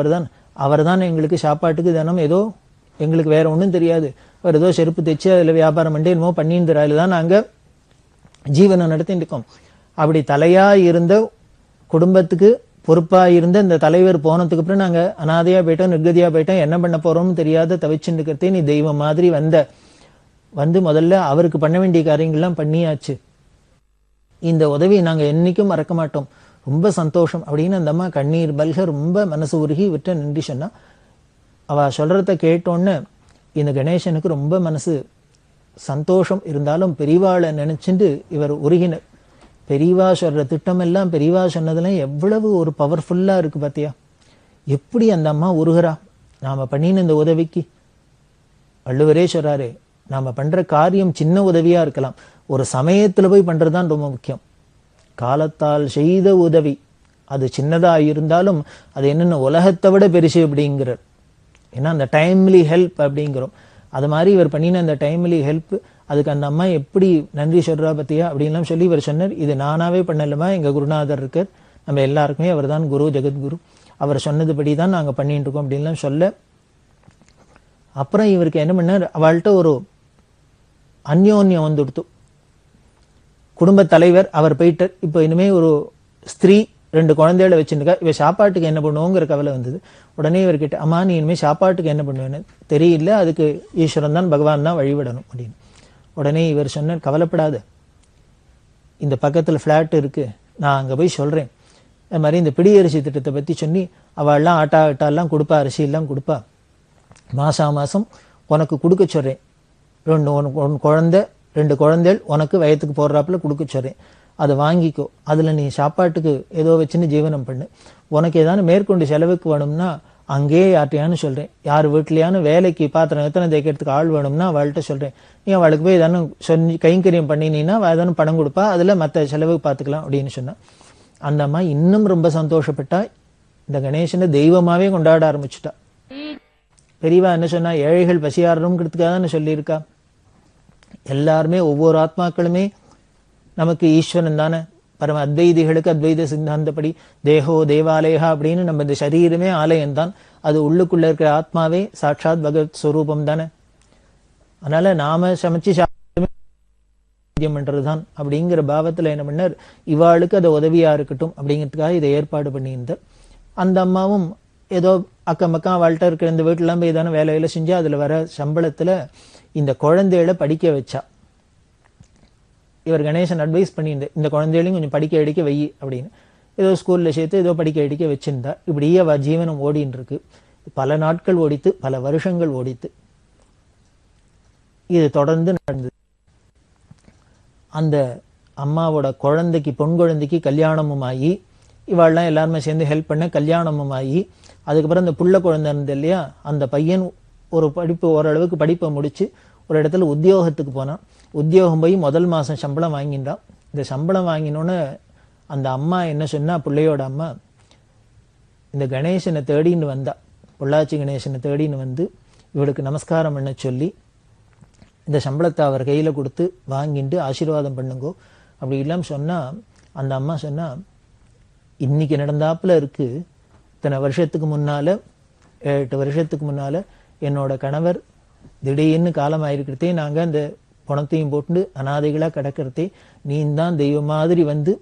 அவர் தான் எங்களுக்கு சாப்பாட்டுக்கு தினம் ஏதோ எங்களுக்கு வேற ஒன்றும் தெரியாது, அவர் ஏதோ செருப்பு தைச்சு அதில் வியாபாரம் பண்ணி என்னமோ பண்ணிட்டு அதில் தான் நாங்கள் ஜீவனம் நடத்திட்டு இருக்கோம். அப்படி தலையா இருந்த குடும்பத்துக்கு பொறுப்பா இருந்த இந்த தலைவர் போனதுக்கு அப்புறம் நாங்கள் அனாதையா போயிட்டோம், நிர்கதியா போயிட்டோம், என்ன பண்ண போறோம்னு தெரியாத தவிச்சுட்டு இருக்கிறதே நீ தெய்வம் மாதிரி வந்து முதல்ல அவருக்கு பண்ண வேண்டிய காரியங்கள்லாம் பண்ணியாச்சு. இந்த உதவியை நாங்கள் என்னைக்கும் மறக்க மாட்டோம், ரொம்ப சந்தோஷம் அப்படின்னு அந்த அம்மா கண்ணீர் பல்க ரொம்ப மனசு உருகி விட்ட நின்று சொன்னா. அவ சொல்றத கேட்டோன்னு இந்த கணேசனுக்கு ரொம்ப மனசு சந்தோஷம் இருந்தாலும் பெரியவாளை நினைச்சுட்டு இவர் உருகினர். பெரியவா சொல்ற திட்டம் எல்லாம், பெரியவா சொன்னதெல்லாம் எவ்வளவு ஒரு பவர்ஃபுல்லா இருக்கு பாத்தியா. எப்படி அந்த அம்மா உருகிறா நாம பண்ணின இந்த உதவிக்கு. வள்ளுவரே சொல்றாரு, நாம பண்ற காரியம் சின்ன உதவியா இருக்கலாம், ஒரு சமயத்துல போய் பண்றதுதான் ரொம்ப முக்கியம். காலத்தால் செய்த உதவி அது சின்னதா இருந்தாலும் அது என்னென்ன உலகத்தை விட பெருசு அப்படிங்கிறார். ஏன்னா அந்த டைம்லி ஹெல்ப் அப்படிங்கிறோம். அது மாதிரி இவர் பண்ணின அந்த டைம்லி ஹெல்ப், அதுக்கு அந்த அம்மா எப்படி நன்றி சொல்றா பத்தியா அப்படின்லாம் சொல்லி இவர் சொன்னார். இது நானாவே பண்ணலமா, எங்க குருநாதர் இருக்கார், நம்ம எல்லாருக்குமே அவர் தான் குரு, ஜெகத்குரு, அவர் சொன்னதுபடி தான் நாங்க பண்ணிட்டு இருக்கோம் அப்படின்லாம் சொல்ல, அப்புறம் இவருக்கு என்ன பண்ணார், அவள்கிட்ட ஒரு அந்யோன்யம் வந்துடுத்து. குடும்ப தலைவர் அவர் போயிட்டார். இப்போ இனிமே ஒரு ஸ்திரீ 2 குழந்தைகளை வச்சுருக்கா, இவ சாப்பாட்டுக்கு என்ன பண்ணுவோங்கிற கவலை வந்தது. உடனே இவர்கிட்ட, அம்மா நீ இனிமேல் சாப்பாட்டுக்கு என்ன பண்ணுவேன்னு தெரியல, அதுக்கு ஈஸ்வரன் தான் பகவான் தான் வழிவிடணும் அப்படின்னு. உடனே இவர் சொன்னார், கவலைப்படாத, இந்த பக்கத்தில் ஃப்ளாட் இருக்கு, நான் அங்கே போய் சொல்கிறேன். அது மாதிரி இந்த பிடி அரிசி திட்டத்தை பற்றி சொல்லி அவள்லாம் ஆட்டாலாம் கொடுப்பா, அரிசியெல்லாம் கொடுப்பா, மாதம் உனக்கு கொடுக்க சொல்கிறேன். 2 குழந்தைகள் உனக்கு வயத்துக்கு போடுறாப்புல கொடுக்க சொல்கிறேன், அதை வாங்கிக்கோ, அதில் நீ சாப்பாட்டுக்கு ஏதோ வச்சுன்னு ஜீவனம் பண்ணு. உனக்கு ஏதாவது மேற்கொண்டு செலவுக்கு வேணும்னா அங்கேயே யார்ட்டையானு சொல்கிறேன், யார் வீட்லையான வேலைக்கு பாத்திரம் எத்தனை தேய்க்கிறதுக்கு ஆள் வேணும்னா அவள்கிட்ட சொல்கிறேன், நீ அவளுக்கு போய் ஏதானு சொல்லி கைங்கரியம் பண்ணினீன்னா அவள் ஏதானு பணம் கொடுப்பா, அதில் மற்ற செலவுக்கு பார்த்துக்கலாம் அப்படின்னு சொன்னான். அந்த அம்மா இன்னும் ரொம்ப சந்தோஷப்பட்டா, இந்த கணேசனை தெய்வமாகவே கொண்டாட ஆரம்பிச்சுட்டா. பெரியவா என்ன சொன்னா, ஏழைகள் பசியாரணுங்கிறதுக்காக தான் சொல்லியிருக்கா. எல்லாருமே ஒவ்வொரு ஆத்மாக்களுமே நமக்கு ஈஸ்வரன் தானே. பரம அத்வைதிகளுக்கு அத்வைத சித்தாந்தப்படி தேகோ தேவாலயா அப்படின்னு நம்ம இந்த சரீரமே ஆலயம் தான், அது உள்ளுக்குள்ள இருக்கிற ஆத்மாவே சாட்சாத் பகவத் ஸ்வரூபம் தானே. அதனால நாம சமைச்சு பண்றதுதான் அப்படிங்கிற பாவத்துல என்ன பண்ணார், இவாளுக்கு அது உதவியா இருக்கட்டும் அப்படிங்கிறதுக்காக இதை ஏற்பாடு பண்ணியிருந்தார். அந்த அம்மாவும் ஏதோ அக்கம் பக்கம் அவள்கிட்ட இருக்கிற இந்த வீட்டுலாம் போய் ஏதான வேலையில செஞ்சு அதுல வர சம்பளத்துல இந்த குழந்தைகளை படிக்க வச்சா. இவர் கணேசன் அட்வைஸ் பண்ணியிருந்தார், இந்த குழந்தைகளையும் கொஞ்சம் படிக்க அடிக்க வை அப்படின்னு. ஏதோ ஸ்கூல்ல சேர்த்து ஏதோ படிக்க அடிக்க வச்சிருந்தா. இப்படியே அவ ஜீவனம் ஓடின்னு இருக்கு. பல நாட்கள் ஓடித்து, பல வருஷங்கள் ஓடித்து. இது தொடர்ந்து நடந்தது. அந்த அம்மாவோட குழந்தைக்கு, பொன் குழந்தைக்கு கல்யாணமும் ஆகி, இவாள்லாம் எல்லாருமே சேர்ந்து ஹெல்ப் பண்ண கல்யாணமும் ஆகி, அதுக்கப்புறம் அந்த புள்ள குழந்தை இருந்தது இல்லையா, அந்த பையன் ஒரு படிப்பு ஓரளவுக்கு படிப்பை முடிச்சு ஒரு இடத்துல உத்தியோகத்துக்கு போனான். உத்தியோகம் போய் முதல் மாதம் சம்பளம் வாங்கிட்டான். இந்த சம்பளம் வாங்கினோன்னு அந்த அம்மா என்ன சொன்னா, பிள்ளையோட அம்மா இந்த கணேசனை தேடின்னு வந்தா, பொள்ளாச்சி கணேசனை தேடின்னு வந்து இவளுக்கு நமஸ்காரம் பண்ண சொல்லி இந்த சம்பளத்தை அவர் கையில் கொடுத்து வாங்கிட்டு ஆசீர்வாதம் பண்ணுங்கோ அப்படி இல்லாமல் சொன்னால், அந்த அம்மா சொன்னால், இன்னைக்கு நடந்தாப்புல இருக்கு, இத்தனை வருஷத்துக்கு முன்னால் 8 வருஷத்துக்கு முன்னால் என்னோட கணவர் திடீர்னு காலமாயிருக்கிறதே, நாங்கள் அந்த பணத்தையும் போட்டு அனாதைகளாக கிடக்கிறதே, நீ தான் தெய்வம் மாதிரி வந்து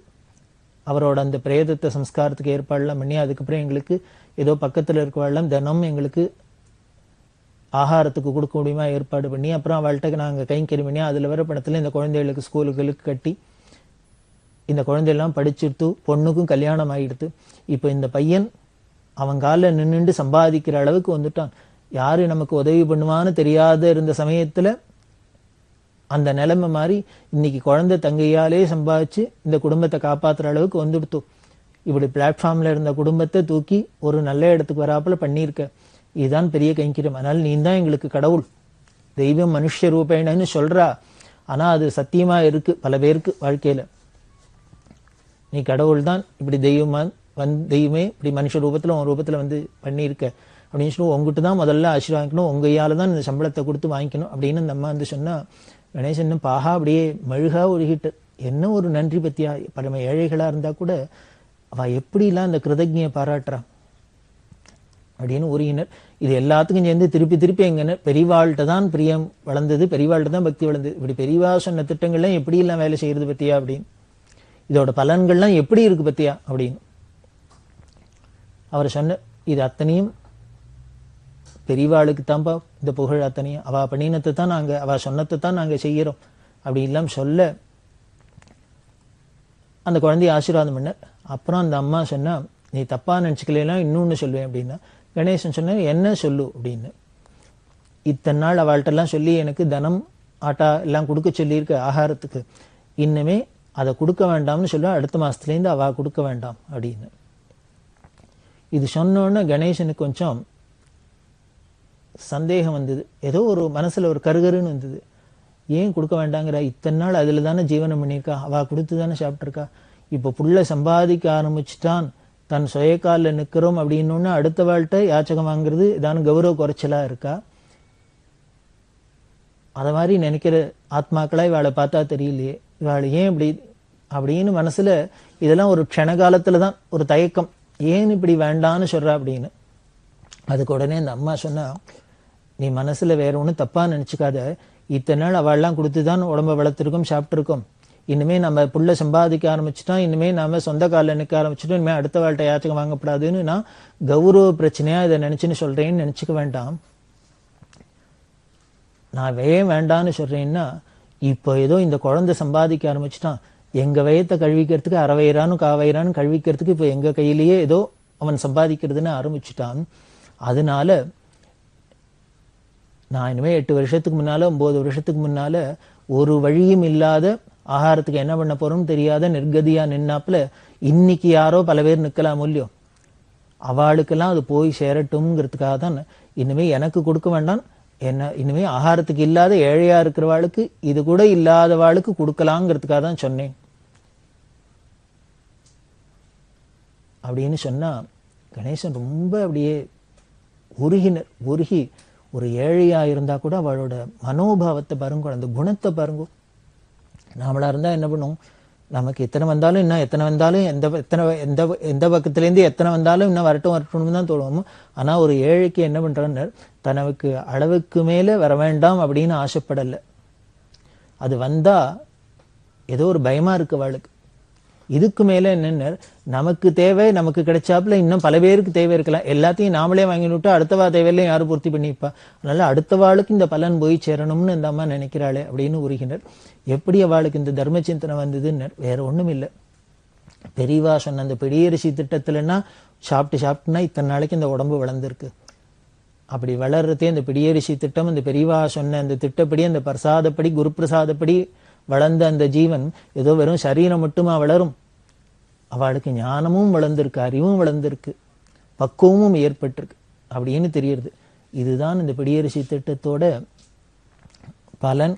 அவரோட அந்த பிரேதத்தை சம்ஸ்காரத்துக்கு ஏற்பாடுலாம் பண்ணி, அதுக்கப்புறம் எங்களுக்கு ஏதோ பக்கத்தில் இருக்கவாள்லாம் தினம் எங்களுக்கு ஆகாரத்துக்கு கொடுக்க முடியுமா ஏற்பாடு பண்ணி, அப்புறம் அவள்கிட்ட நாங்கள் கைங்கறி பண்ணி அதில் வர பணத்தில் இந்த குழந்தைகளுக்கு ஸ்கூலுகளுக்கு கட்டி இந்த குழந்தையெல்லாம் படிச்சுட்டு பொண்ணுக்கும் கல்யாணம் ஆகிடுது. இப்போ இந்த பையன் அவன் காலில் நின்றுண்டு சம்பாதிக்கிற அளவுக்கு வந்துட்டான். யாரு நமக்கு உதவி பண்ணுவான்னு தெரியாத இருந்த சமயத்துல அந்த நிலைமை மாதிரி இன்னைக்கு குழந்தை தங்கையாலே சம்பாதிச்சு இந்த குடும்பத்தை காப்பாத்துற அளவுக்கு வந்துடுத்தோம். இப்படி பிளாட்ஃபார்ம்ல இருந்த குடும்பத்தை தூக்கி ஒரு நல்ல இடத்துக்கு வராப்புல பண்ணியிருக்க. இதுதான் பெரிய கைங்கரியம். அதனால நீ தான் எங்களுக்கு கடவுள், தெய்வம் மனுஷ ரூபேணன்னு சொல்றா, ஆனா அது சத்தியமா இருக்கு பல பேருக்கு வாழ்க்கையில. நீ கடவுள் தான், இப்படி தெய்வமா தெய்வமே இப்படி மனுஷ ரூபத்துல உன் ரூபத்துல வந்து பண்ணியிருக்க அப்படின்னு சொல்லி உங்ககிட்ட தான் முதல்ல ஆசீர்வாதிக்கணும், உங்கையால தான் இந்த சம்பளத்தை கொடுத்து வாங்கிக்கணும் அப்படின்னு அந்த அம்மா வந்து சொன்னா, கணேசன் பாகா அப்படியே மழுகா ஒழுகிட்டு, என்ன ஒரு நன்றி பத்தியா. பரம ஏழைகளா இருந்தா கூட அவ எப்படிலாம் அந்த கிருதஜ்ஞையை பாராட்டுறா அப்படின்னு உரியினர். இது எல்லாத்துக்கும் சேர்ந்து திருப்பி திருப்பி எங்கன்னு பெரியவாள்கிட்ட தான் பிரியம் வளர்ந்தது, பெரியவாள்கிட்ட தான் பக்தி வளர்ந்தது. இப்படி பெரியவா சொன்ன திட்டங்கள்லாம் எப்படி எல்லாம் வேலை செய்யறது பத்தியா அப்படின்னு, இதோட பலன்கள்லாம் எப்படி இருக்கு பத்தியா அப்படின்னு அவர் சொன்ன. இது அத்தனையும் பெரியவாளுக்கு தான்ப்பா இந்த புகழ் அத்தனையும், அவ பண்ணினத்தை தான் நாங்க, அவ சொன்னத்தை தான் நாங்க செய்யறோம் அப்படி இல்லாம சொல்ல அந்த குழந்தைய ஆசீர்வாதம் பண்ண. அப்புறம் அந்த அம்மா சொன்னா, நீ தப்பா நினைச்சுக்கலாம், இன்னொன்னு சொல்லுவேன் அப்படின்னா. கணேசன் சொன்ன, என்ன சொல்லு அப்படின்னு. இத்தனை நாள் அவள்கிட்ட எல்லாம் சொல்லி எனக்கு தனம் ஆட்டா எல்லாம் கொடுக்க சொல்லியிருக்க ஆகாரத்துக்கு, இன்னுமே அதை கொடுக்க வேண்டாம்னு சொல்லுவா, அடுத்த மாசத்துலேருந்து அவ கொடுக்க வேண்டாம் அப்படின்னு. இது சொன்னோன்னு கணேசனுக்கு கொஞ்சம் சந்தேகம் வந்தது. ஏதோ ஒரு மனசுல ஒரு கருகருன்னு வந்தது. ஏன் கொடுக்க வேண்டாங்கிற? இத்தனை நாள் அதில் தானே ஜீவனம் பண்ணியிருக்கா, அவள் கொடுத்து தானே சாப்பிட்ருக்கா. இப்போ புள்ள சம்பாதிக்க ஆரம்பிச்சுட்டான், தன் சுயக்காலில் நிற்கிறோம் அப்படின்னோன்னு அடுத்த வாழ்கிட்ட யாச்சகம் வாங்குறது இதான கௌரவ குறைச்சலாக இருக்கா? அதை மாதிரி நினைக்கிற ஆத்மாக்களா இவாளை பார்த்தா தெரியலையே, இவாள் ஏன் இப்படி அப்படின்னு மனசில் இதெல்லாம் ஒரு க்ஷணகாலத்தில் தான் ஒரு தயக்கம், ஏன் இப்படி வேண்டான்னு சொல்கிறா அப்படின்னு. அதுக்கு உடனே அந்த அம்மா சொன்னா, நீ மனசில் வேற ஒன்றும் தப்பாக நினச்சிக்காத, இத்தனை நாள் அவள்லாம் கொடுத்து தான் உடம்பை வளர்த்துருக்கோம், சாப்பிட்ருக்கோம். இனிமே நம்ம புள்ள சம்பாதிக்க ஆரம்பிச்சிட்டோம், இனிமே நாம சொந்த காலில் நிற்க ஆரம்பிச்சிட்டோம், இனிமேல் அடுத்த வாழ்க்கை யாச்சகம் வாங்கப்படாதுன்னு நான் கௌரவ பிரச்சனையாக இதை நினச்சின்னு சொல்கிறேன்னு நினச்சிக்க வேண்டாம். நான் வேண்டான்னு சொல்கிறேன்னா, இப்போ ஏதோ இந்த குழந்தை சம்பாதிக்க ஆரம்பிச்சிட்டான், எங்கள் வயத்தை கழுவிக்கிறதுக்கு அறவயிறானும் காவயிறானும் கழுவிக்கிறதுக்கு இப்போ எங்கள் கையிலேயே ஏதோ அவன் சம்பாதிக்கிறதுன்னு ஆரம்பிச்சுட்டான். அதனால நான் இனிமேல் 8 வருஷத்துக்கு முன்னால் 9 வருஷத்துக்கு முன்னால் ஒரு வழியும் இல்லாத ஆகாரத்துக்கு என்ன பண்ண போகிறோம்னு தெரியாத நிர்கதியாக நின்னாப்புல இன்னைக்கு யாரோ பல பேர் நிற்கலாம் இல்லையோ, அவளுக்கெல்லாம் அது போய் சேரட்டும்ங்கிறதுக்காக தான் இனிமேல் எனக்கு கொடுக்க வேண்டாம், என்ன இனிமேல் ஆகாரத்துக்கு இல்லாத ஏழையாக இருக்கிறவாளுக்கு இது கூட இல்லாதவாளுக்கு கொடுக்கலாங்கிறதுக்காக தான் சொன்னேன் அப்படின்னு சொன்னால் கணேசன் ரொம்ப அப்படியே உருகி ஒரு ஏழையாக இருந்தால் கூட அவளோட மனோபாவத்தை பாருங்க, அந்த குணத்தை பாருங்க. நாமளாக இருந்தால் என்ன பண்ணுவோம், நமக்கு எத்தனை வந்தாலும் இன்னும் எத்தனை வந்தாலும் எந்த பக்கத்துலேருந்து எத்தனை வந்தாலும் இன்னும் வரட்டும்னு தான் தோணுவோம். ஆனால் ஒரு ஏழைக்கு என்ன பண்ணுறான்னு, தனக்கு அளவுக்கு மேலே வர வேண்டாம் அப்படின்னு ஆசைப்படலை. அது வந்தால் ஏதோ ஒரு பயமாக இருக்கு அவளுக்கு. இதுக்கு மேலே என்னென்ன, நமக்கு தேவை நமக்கு கிடைச்சாப்புல இன்னும் பல பேருக்கு தேவை இருக்கலாம், எல்லாத்தையும் நாமளே வாங்கினுட்டு அடுத்தவா தேவையில்லையும் யாரும் பூர்த்தி பண்ணிப்பா. அதனால அடுத்தவாளுக்கு இந்த பலன் போய் சேரணும்னு இந்த அம்மா நினைக்கிறாளே அப்படின்னு உருகினர். எப்படி அவளுக்கு இந்த தர்ம சிந்தனை வந்ததுன்னு வேற ஒன்றும் இல்லை. பெரியவா சொன்ன அந்த பிடியரிசி திட்டத்துலன்னா சாப்பிட்டுனா இத்தனை நாளைக்கு இந்த உடம்பு வளர்ந்துருக்கு. அப்படி வளர்றதே அந்த பிடியரிசி திட்டம், அந்த பெரியவா சொன்ன அந்த திட்டப்படி, அந்த பிரசாதப்படி, குரு பிரசாதப்படி வளர்ந்த அந்த ஜீவன் ஏதோ வெறும் சரீரம் மட்டுமா வளரும், அவளுக்கு ஞானமும் வளர்ந்துருக்கு, அறிவும் வளர்ந்துருக்கு, பக்குவமும் ஏற்பட்டிருக்கு அப்படின்னு தெரியுது. இதுதான் இந்த பிடியரிசி திட்டத்தோட பலன்.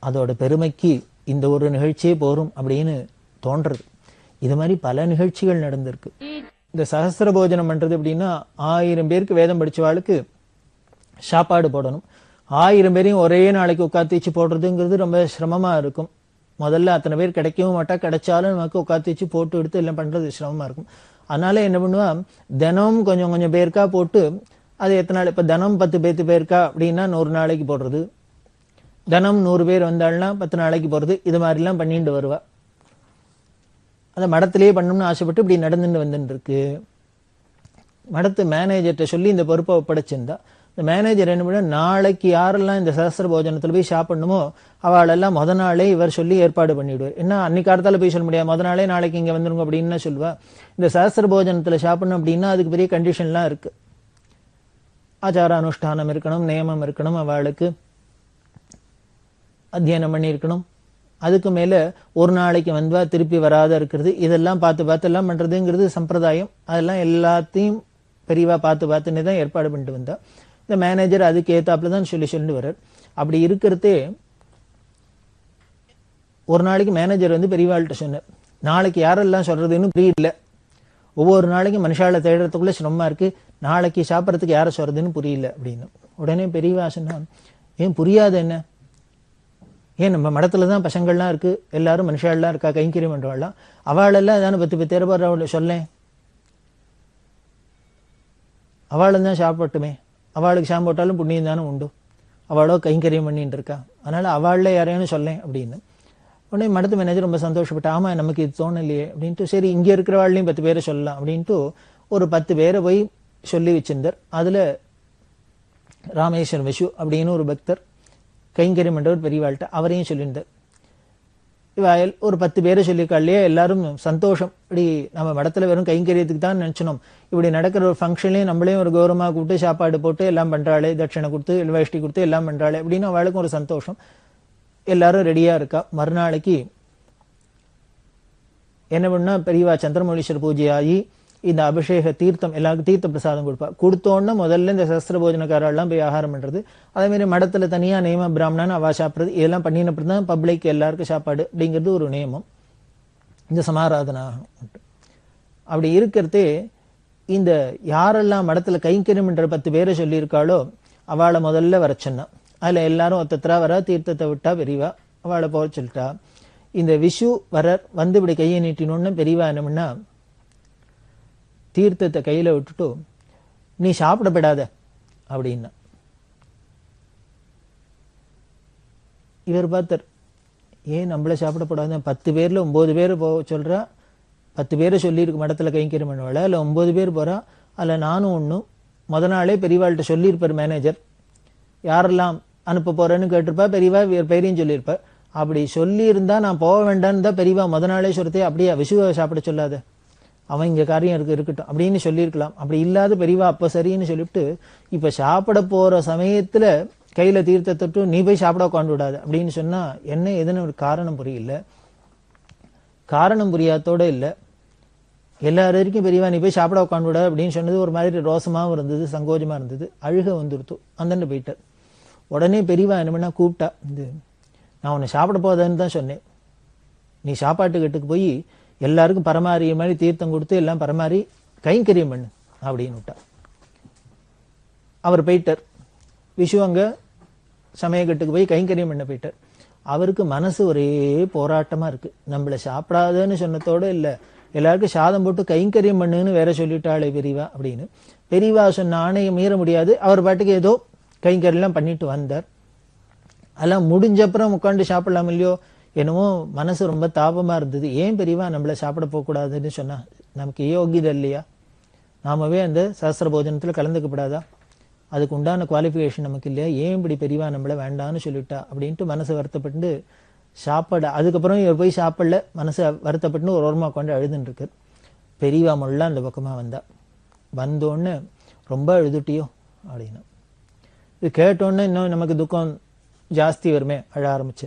அதோட பெருமைக்கு இந்த ஒரு நிகழ்ச்சியே போரும் அப்படின்னு தோன்றது. இது மாதிரி பல நிகழ்ச்சிகள் நடந்திருக்கு. இந்த சகஸ்திர போஜனம் பண்றது அப்படின்னா 1000 பேருக்கு வேதம் படிச்சவாளுக்கு சாப்பாடு போடணும். 1000 பேரையும் ஒரே நாளைக்கு உட்காந்து வச்சு போடுறதுங்கிறது ரொம்ப சிரமமா இருக்கும். முதல்ல அத்தனை பேர் கிடைக்கவும் மாட்டா, கிடைச்சாலும் நமக்கு உட்காந்து வச்சு போட்டு எடுத்து எல்லாம் பண்றது சிரமமா இருக்கும். அதனால என்ன பண்ணுவா, தினம் கொஞ்சம் கொஞ்சம் பேருக்கா போட்டு, அது எத்தனை நாள், இப்போ தினம் 10 பேருக்கா அப்படின்னா 100 நாளைக்கு போடுறது, தினம் 100 பேர் வந்தாள்னா 10 நாளைக்கு போடுறது, இது மாதிரிலாம் பண்ணிட்டு வருவா. அந்த மடத்திலேயே பண்ணணும்னு ஆசைப்பட்டு இப்படி நடந்துட்டு வந்துட்டு இருக்கு. மடத்து மேனேஜர்கிட்ட சொல்லி இந்த பொறுப்பை ஒப்படைச்சிருந்தா, இந்த மேனேஜர் என்ன பண்ண, நாளைக்கு யாரெல்லாம் இந்த சஹஸ்ர போஜனத்தில் போய் சாப்பிடணுமோ அவளெல்லாம் முத நாளே இவர் சொல்லி ஏற்பாடு பண்ணிவிடுவார். என்ன அன்னைக்கு காலத்தால் போய் சொல்ல முடியாது, முத நாளே நாளைக்கு இங்கே வந்துருங்க அப்படின்னு சொல்லுவா. இந்த சஹஸ்ர போஜனத்தில் சாப்பிடணும் அப்படின்னா அதுக்கு பெரிய கண்டிஷன்லாம் இருக்கு. ஆச்சார அனுஷ்டானம் இருக்கணும், நியமம் இருக்கணும், அவளுக்கு அத்தியனம் பண்ணி இருக்கணும். அதுக்கு மேலே ஒரு நாளைக்கு வந்தா திருப்பி வராத இருக்கிறது, இதெல்லாம் பார்த்து எல்லாம் பண்ணுறதுங்கிறது சம்பிரதாயம். அதெல்லாம் எல்லாத்தையும் பெரியவா பார்த்துன்னே தான் ஏற்பாடு பண்ணிட்டு வந்தா. இந்த மேனேஜர் அதுக்கு ஏத்தாப்புல தான் சொல்லிட்டு வர்றார். அப்படி இருக்கிறதே ஒரு நாளைக்கு மேனேஜர் வந்து பெரியவாள்கிட்ட சொன்னார், நாளைக்கு யாரெல்லாம் சொல்றதுன்னு புரியல, ஒவ்வொரு நாளைக்கும் மனுஷால தேடுறதுக்குள்ள சிரமமா இருக்கு, நாளைக்கு சாப்பிட்றதுக்கு யாரை சொல்றதுன்னு புரியல அப்படின்னு. உடனே பெரியவா சொன்னா, ஏன் புரியாது என்ன, ஏன் நம்ம மடத்துல தான் பசங்கள்லாம் இருக்கு, எல்லாரும் மனுஷாலாம் இருக்கா, கைங்கரியம் பண்றவாள்லாம், அவளெல்லாம் ஏதான 10 பேர் அவளை சொல்லேன், அவளும் தான் சாப்பிட்டுமே, அவளுக்கு சாம்பு போட்டாலும் புண்ணியம் தானே உண்டு, அவளோ கைங்கரியம் பண்ணிட்டு இருக்கா, அதனால அவள்ல யாரையானு சொல்லேன் அப்படின்னு. உடனே மடத்து மேனேஜர் ரொம்ப சந்தோஷப்பட்டு, ஆமா நமக்கு இது தோணலையே அப்படின்ட்டு, சரி இங்கே இருக்கிறவாள்லையும் 10 பேரை சொல்லலாம் அப்படின்ட்டு ஒரு 10 பேரை போய் சொல்லி வச்சிருந்தார். அதுல ராமேஸ்வர விஷு அப்படின்னு ஒரு பக்தர் கைங்கரியம் பண்றவர் பெரியவாள்கிட்ட, அவரையும் சொல்லியிருந்தார். இவாயல் ஒரு 10 பேரை சொல்லியிருக்காள்லையே, எல்லாரும் சந்தோஷம், இப்படி நம்ம மடத்துல வெறும் கைங்கரியத்துக்கு தான் நினைச்சணும், இப்படி நடக்கிற ஒரு ஃபங்க்ஷன்லேயும் நம்மளையும் ஒரு கௌரவமாக கூப்பிட்டு சாப்பாடு போட்டு எல்லாம் பண்றாளே, தட்சணை கொடுத்து வேஷ்டி கொடுத்து எல்லாம் பண்றாளே அப்படின்னு அவளுக்கும் ஒரு சந்தோஷம். எல்லாரும் ரெடியா இருக்கா. மறுநாளைக்கு என்ன பண்ணா, பெரியவா சந்திரமௌலீஸ்வரர் பூஜை ஆகி இந்த அபிஷேக தீர்த்தம் எல்லாருக்கும் தீர்த்த பிரசாதம் கொடுப்பா. கொடுத்தோன்னா முதல்ல இந்த சஸ்திர போஜனக்காரெல்லாம் போய் ஆகாரம் பண்றது. அதே மாதிரி மடத்துல தனியா நியம பிராமணன் அவா சாப்பிட்றது, இதெல்லாம் பண்ணினப்படி தான் பப்ளிக் எல்லாருக்கும் சாப்பாடு அப்படிங்கிறது ஒரு நியமம். இந்த சமாராதனா அப்படி இருக்கிறதே இந்த யாரெல்லாம் மடத்துல கைங்கரியம் என்ற 10 பேரை சொல்லியிருக்காளோ அவளை முதல்ல வர சொன்னா. அதுல எல்லாரும் ஒத்தரா வர தீர்த்தத்தை விட்டா பெரியவா அவளை போக சொல்லிட்டா. இந்த விஷு வரர் வந்து இப்படி கையை நீட்டினோன்னு பெரியவா என்ன பண்ணா, தீர்த்தத்தை கையில விட்டுட்டு நீ சாப்பிடப்படாத அப்படின்னா. இவர் பார்த்தார், ஏன் நம்மள சாப்பிடப்படாத, 10 பேர்ல 9 பேர் போக சொல்றா, 10 பேரை சொல்லியிருக்கு மடத்துல கைங்கரியம் பண்ணுவாள், இல்லை 9 பேர் போறா, அதில் நானும் ஒன்றும். முத நாளே பெரியவாள்கிட்ட சொல்லியிருப்பார் மேனேஜர், யாரெல்லாம் அனுப்ப போறேன்னு கேட்டிருப்பா, பெரியவா பேரையும் சொல்லியிருப்பார். அப்படி சொல்லியிருந்தா நான் போக வேண்டான்னு தான் பெரியவா முத நாளே சொல்றதே, அப்படியே விஷுவை சாப்பிட சொல்லாத, அவன் இங்க காரியம் இருக்கட்டும் அப்படின்னு சொல்லியிருக்கலாம். அப்படி இல்லாத பெரியவா அப்ப சரின்னு சொல்லிவிட்டு இப்ப சாப்பிட போற சமயத்துல கையில தீர்த்த தொட்டு நீ போய் சாப்பிட உட்காந்து விடாது அப்படின்னு சொன்னா என்ன எதுன்னு ஒரு காரணம் புரியல. காரணம் புரியாதோட இல்லை, எல்லாரும் வரைக்கும் பெரியவா நீ போய் சாப்பிட உட்காந்து விடாது அப்படின்னு சொன்னது ஒரு மாதிரி ரோசமாவும் இருந்தது, சங்கோஜமா இருந்தது, அழுக வந்துடுத்து. அந்தண்டு போயிட்டார். உடனே பெரியவா என்ன பண்ணா கூப்பிட்டா, நான் உன்னை சாப்பிட போதேன்னு தான் சொன்னேன், நீ சாப்பாட்டு கட்டுக்கு போய் எல்லாருக்கும் பரமாறிய மாதிரி தீர்த்தம் கொடுத்து எல்லாம் பரமாறி கைங்கரியம் பண்ணு அப்படின்னு விட்டா. அவர் போயிட்டார். விஷு அங்க சமயக்கட்டுக்கு போய் கைங்கரியம் பண்ண போயிட்டார். அவருக்கு மனசு ஒரே போராட்டமா இருக்கு. நம்மள சாப்பிடாதுன்னு சொன்னதோட இல்லை, எல்லாருக்கும் சாதம் போட்டு கைங்கரியம் பண்ணுன்னு வேற சொல்லிட்டாளே பெரியவா அப்படின்னு. பெரியவா சொன்ன ஆணையை மீற முடியாது. அவர் பாட்டுக்கு ஏதோ கைங்கரியெல்லாம் பண்ணிட்டு வந்தார். அதெல்லாம் முடிஞ்சப்புறம் உட்காந்து சாப்பிடலாம் இல்லையோ, என்னமோ மனசு ரொம்ப தாபமா இருந்தது. ஏன் பெரியவா நம்மள சாப்பிட போகக்கூடாதுன்னு சொன்னா, நமக்கு யோகிதை இல்லையா, நாமவே அந்த சாஸ்திர போஜனத்துல கலந்துக்கப்படாதா, அதுக்கு உண்டான குவாலிஃபிகேஷன் நமக்கு இல்லையா, ஏன் இப்படி பெரியவா நம்மள வேண்டான்னு சொல்லிட்டா அப்படின்ட்டு மனசு வருத்தப்பட்டு சாப்பாடு. அதுக்கப்புறம் இவர் போய் சாப்பிடல, மனசு வருத்தப்பட்டு ஒரு ஓரமா உட்காந்து அழுதுன்னு இருக்கு. பெரியவா முள்ள அந்த பக்கமா வந்தா. வந்தோன்னு ரொம்ப அழுதுட்டியோ அப்படின்னு. இது கேட்டோன்னு இன்னும் நமக்கு துக்கம் ஜாஸ்தி வருமே, அழ ஆரம்பிச்சு.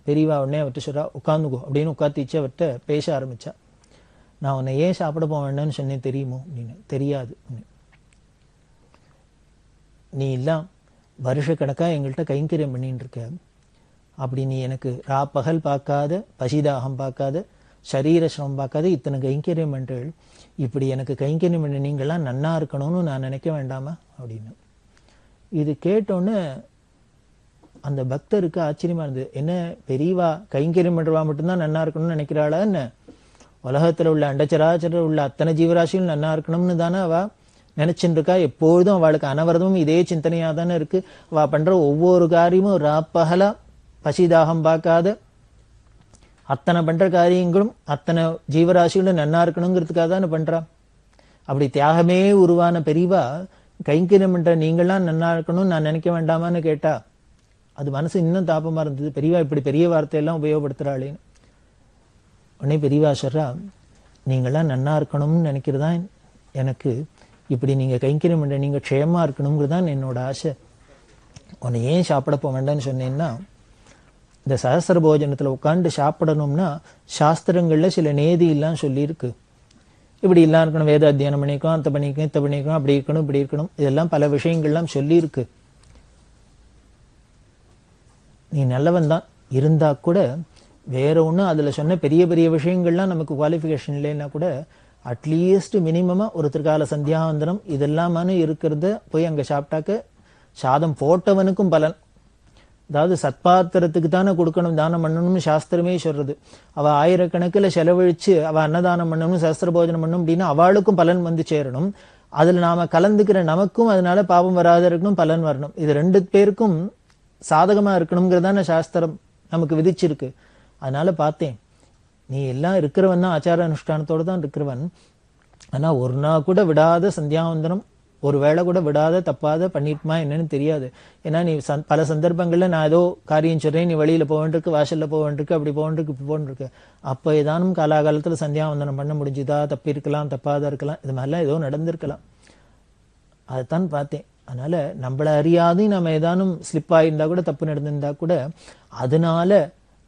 பெரியவா உடனே அவர்கிட்ட சொல்றா, உட்காந்துக்கோ அப்படின்னு உட்காந்துச்சு. அவர்கிட்ட பேச ஆரம்பிச்சா. நான் உன்னை ஏன் சாப்பிட போக வேண்டாம்னு சொன்னேன் தெரியுமோ அப்படின்னு. தெரியாது. நீ எல்லாம் வருஷக்கணக்கா எங்கள்கிட்ட கைங்கரியம் பண்ணிட்டு இருக்க, அப்படி நீ எனக்கு பகல் பார்க்காத, பசிதாகம் பார்க்காத, சரீர சிரமம் பார்க்காத இத்தனை கைங்கரியம் பண்றீள், இப்படி எனக்கு கைங்கரியம் பண்ண நீங்கள்லாம் நன்னா இருக்கணும்னு நான் நினைக்க வேண்டாமா அப்படின்னு. இது கேட்டோன்னு அந்த பக்தருக்கு ஆச்சரியமா இருந்தது. என்ன பெரியவா கைங்கரியம் பண்றவா மட்டும்தான் நன்னா இருக்கணும்னு நினைக்கிறாளா என்ன, உலகத்துல உள்ள அண்டச்சராச்சர உள்ள அத்தனை ஜீவராசியும் நன்னா இருக்கணும்னு தானே அவ நினைச்சுட்டு இருக்கா. எப்பொழுதும் அவளுக்கு அனவரதமும் இதே சிந்தனையா தானே இருக்கு. அவ பண்ற ஒவ்வொரு காரியமும் ராப்பகலா பசிதாகம் பார்க்காத அத்தனை பண்ற காரியங்களும் அத்தனை ஜீவராசிகளும் நன்னா இருக்கணுங்கிறதுக்காக தானே பண்றா. அப்படி தியாகமே உருவான பெரியவா கைங்கரியம் பண்ற நீங்களாம் நன்னா இருக்கணும்னு நான் நினைக்க வேண்டாமான்னு கேட்டா, அது மனசு இன்னும் தாபமா இருந்தது. பெரியவா இப்படி பெரிய வார்த்தையெல்லாம் உபயோகப்படுத்துறாளேன்னு. உடனே பெரியவா சொல்றா, நீங்களாம் நன்னா இருக்கணும்னு நினைக்கிறதா எனக்கு, இப்படி நீங்க கைங்கரியம் பண்ற நீங்க க்ஷேமா இருக்கணுங்கிறதான் என்னோட ஆசை. உன்னை ஏன் சாப்பிட போக வேண்டாம்னு சொன்னேன்னா, இந்த சஹஸ்ர போஜனத்துல உட்காந்து சாப்பிடணும்னா சாஸ்திரங்கள்ல சில நேதி எல்லாம் சொல்லியிருக்கு. இப்படி எல்லாம் இருக்கணும், வேத அத்தியானம் பண்ணிக்கணும், அந்த பண்ணிக்கணும், இத்த பண்ணிக்கணும், அப்படி இருக்கணும், இப்படி இருக்கணும், இதெல்லாம் பல விஷயங்கள்லாம் சொல்லியிருக்கு. நீ நல்லவன் தான் இருந்தா கூட வேற ஒன்றும் அதுல சொன்ன பெரிய பெரிய விஷயங்கள்லாம் நமக்கு குவாலிஃபிகேஷன் இல்லைன்னா கூட அட்லீஸ்ட் மினிமமா ஒரு திருக்கால சந்தியாவந்தனம் இதெல்லாமானு இருக்கிறத போய் அங்க சாப்பிட்டாக்க சாதம் போட்டவனுக்கும் பலன். அதாவது சத்பாத்திரத்துக்கு தானே கொடுக்கணும், தானம் பண்ணணும்னு சாஸ்திரமே சொல்றது. அவ ஆயிரக்கணக்கில் செலவழிச்சு அவ அன்னதானம் பண்ணணும், சாஸ்திர போஜனம் பண்ணணும் அப்படின்னா அவளுக்கும் பலன் வந்து சேரணும். அதுல நாம கலந்துக்கிற நமக்கும் அதனால பாவம் வராத இருக்கணும், பலன் வரணும். இது ரெண்டு பேருக்கும் சாதகமா இருக்கணுங்கிறதான சாஸ்திரம் நமக்கு விதிச்சிருக்கு. அதனால பார்த்தேன், நீ எல்லாம் இருக்கிறவன் தான், ஆச்சார அனுஷ்டானத்தோடு தான் இருக்கிறவன். ஆனா ஒரு நாள் கூட விடாத சந்தியாவந்தனம், ஒரு வேளை கூட விடாத தப்பாத பண்ணிட்டுமா என்னன்னு தெரியாது. ஏன்னா நீ பல சந்தர்ப்பங்கள்ல நான் ஏதோ காரியம் சொல்றேன், நீ வெளியில போக வேண்டியிருக்கு, வாசல்ல போக வேண்டியிருக்கு, அப்படி போக வேண்டியிருக்கு, இப்படி போகண்டிருக்கு. அப்ப ஏதானும் காலாகாலத்துல சந்தியாவந்தனம் பண்ண முடிஞ்சுதா, தப்பி இருக்கலாம், தப்பாத இருக்கலாம், இது மாதிரிலாம் ஏதோ நடந்திருக்கலாம். அதைத்தான் பார்த்தேன். அதனால நம்மள அறியாத நம்ம ஏதானும் ஸ்லிப் ஆயிருந்தா கூட, தப்பு நடந்திருந்தா கூட, அதனால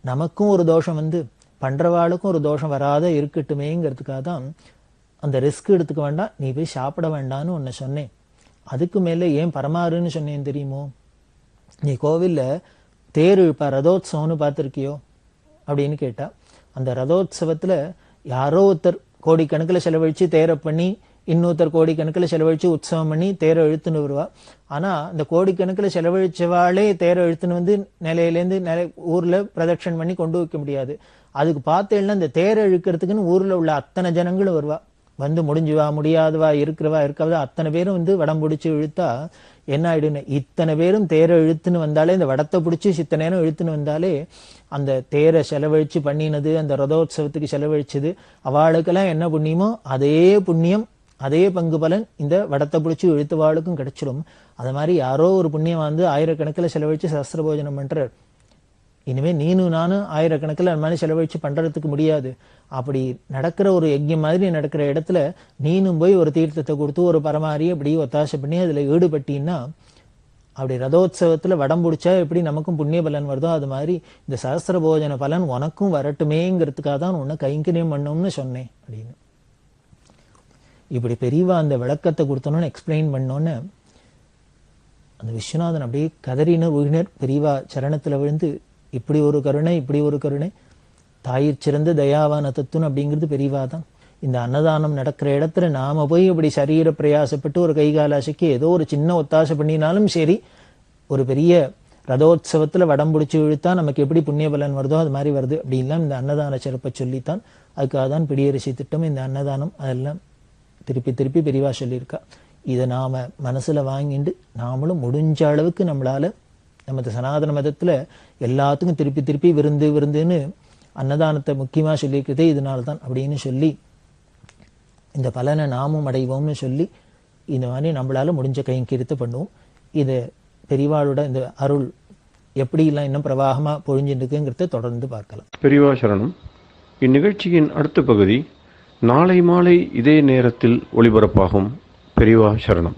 நமக்கும் ஒரு தோஷம் வந்து பண்றவாளுக்கும் ஒரு தோஷம் வராத இருக்கட்டுமேங்கிறதுக்காக தான் அந்த ரிஸ்க் எடுத்துக்க வேண்டாம், நீ போய் சாப்பிட வேண்டாம்னு உன்னை சொன்னேன். அதுக்கு மேலே ஏன் பரமாறுன்னு சொன்னேன் தெரியுமோ? நீ கோவில்ல தேர் இழுப்பா, ரதோத்சவம்னு பார்த்துருக்கியோ அப்படின்னு கேட்டா, அந்த ரதோத்சவத்துல யாரோ ஒருத்தர் கோடிக்கணக்கில் செலவழிச்சு தேரை பண்ணி, இன்னொருத்தர் கோடிக்கணக்கில் செலவழிச்சு உற்சவம் பண்ணி தேரை இழுத்துன்னு வருவா. ஆனா இந்த கோடிக்கணக்கில் செலவழிச்சவாளே தேரை இழுத்துன்னு வந்து நிலையிலேருந்து ஊர்ல பிரதட்சணம் பண்ணி கொண்டு வைக்க முடியாது. அதுக்கு பார்த்தேன்னா இந்த தேரை இழுக்கிறதுக்குன்னு ஊர்ல உள்ள அத்தனை ஜனங்களும் வருவா. வந்து முடிஞ்சுவா, முடியாதவா, இருக்கவா அத்தனை பேரும் வந்து வடம் பிடிச்சி இழுத்தா என்ன ஆயிடுன்னு, இத்தனை பேரும் தேரை இழுத்துன்னு வந்தாலே, இந்த வடத்தை பிடிச்சி சித்த நேரம் இழுத்துன்னு வந்தாலே அந்த தேரை செலவழிச்சு பண்ணினது, அந்த ரதோத்சவத்துக்கு செலவழிச்சது, அவளுக்கெல்லாம் என்ன புண்ணியமோ அதே புண்ணியம், அதே பங்கு பலன் இந்த வடத்தை பிடிச்சி இழுத்தவாளுக்கும் கிடைச்சிடும். அது மாதிரி யாரோ ஒரு புண்ணியம் வந்து ஆயிரக்கணக்கில் செலவழிச்சு சஹஸ்ர போஜனம் பண்றார். இனிமே நீனும் நானும் ஆயிரக்கணக்கில் அந்த மாதிரி செலவழிச்சு பண்றதுக்கு முடியாது. அப்படி நடக்கிற ஒரு யஜ்யம் மாதிரி நடக்கிற இடத்துல நீனும் போய் ஒரு தீர்த்தத்தை கொடுத்து ஒரு பரமாரி அப்படி ஒத்தாசை பண்ணி அதுல ஈடுபட்டீன்னா, அப்படி ரதோத்சவத்துல வடம் பிடிச்சா எப்படி நமக்கும் புண்ணிய பலன் வருதோ அது மாதிரி இந்த சஹஸ்ர போஜன பலன் உனக்கும் வரட்டுமேங்கிறதுக்காக தான் உன்னை கைங்கரியம் பண்ணோம்னு சொன்னேன் அப்படின்னு. இப்படி பெரியவா அந்த விளக்கத்தை கொடுத்தோன்னு எக்ஸ்பிளைன் பண்ணோன்னு அந்த விஸ்வநாதன் அப்படியே கதறினர் உயினர் பெரியவா சரணத்துல விழுந்து, இப்படி ஒரு கருணை, இப்படி ஒரு கருணை, தாயிற் சிறந்த தயாவான தத்துவம் அப்படிங்கிறது பெரியவா தான். இந்த அன்னதானம் நடக்கிற இடத்துல நாம போய் இப்படி சரீர பிரயாசப்பட்டு ஒரு கைகாலாசைக்கு ஏதோ ஒரு சின்ன ஒத்தாசை பண்ணினாலும் சரி, ஒரு பெரிய ரதோத்சவத்துல வடம் பிடிச்சி இழுத்தா நமக்கு எப்படி புண்ணிய பலன் வருதோ அது மாதிரி வருது அப்படின்லாம் இந்த அன்னதான சிறப்பை சொல்லித்தான். அதுக்காக தான் பிடியரிசி திட்டம், இந்த அன்னதானம், அதெல்லாம் திருப்பி திருப்பி பெரியவா சொல்லியிருக்கா. இதை நாம மனசுல வாங்கிட்டு நாமளும் முடிஞ்ச அளவுக்கு நம்மளால நமது சனாதன மதத்துல எல்லாத்துக்கும் திருப்பி திருப்பி விருந்துன்னு அன்னதானத்தை முக்கியமா சொல்லியிருக்கிறதே இதனால்தான் அப்படின்னு சொல்லி இந்த பலனை நாமும் அடைவோம்னு சொல்லி இந்த மாதிரி நம்மளால முடிஞ்ச கைங்கரியத்தை பண்ணுவோம். இது பெரியவாளோட இந்த அருள் எப்படிலாம் இன்னும் பிரவாகமா பொழிஞ்சுட்டு இருக்குங்கிறத தொடர்ந்து பார்க்கலாம். பெரியவா சரணம். இந்நிகழ்ச்சியின் அடுத்த பகுதி நாளை மாலை இதே நேரத்தில் ஒளிபரப்பாகும். பெரியவா சரணம்.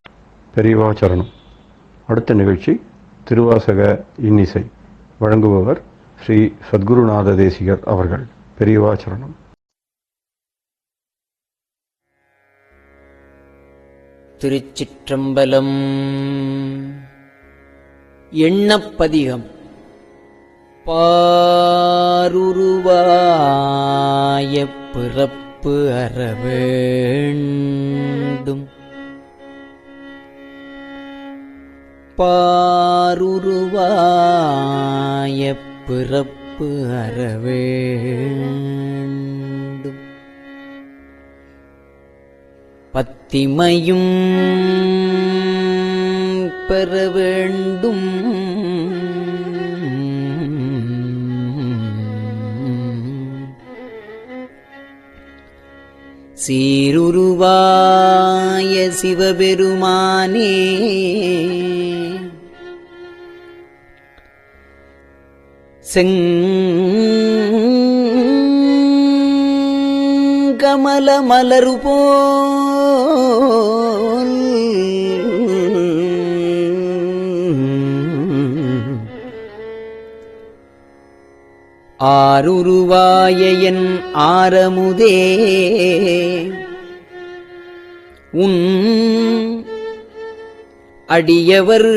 பெரியவா சரணம். அடுத்த நிகழ்ச்சி திருவாசக இன்னிசை. வழங்குபவர் ஸ்ரீ சத்குருநாத தேசிகர் அவர்கள். பெரியவா சரணம். திருச்சிற்றம்பலம். எண்ணப்பதிகம். பாருருவாய பிறப்பு அறவேண்டும், பாருருவாய பிறப்பு அறவேண்டும், பத்திமையும் பெற வேண்டும், சீருருவாய சிவபெருமானே செங்கமல மலரு போல் ஆருருவாய என் ஆரமுதே உன் அடியவர்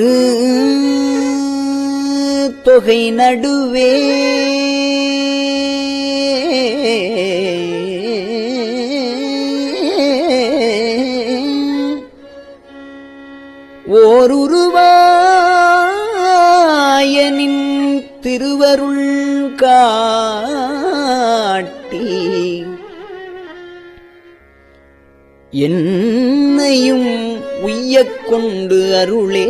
தொகை நடுவே ஓருருவாயனின் திருவருள் காட்டி என்னையும் உய்யக் கொண்டு அருளே.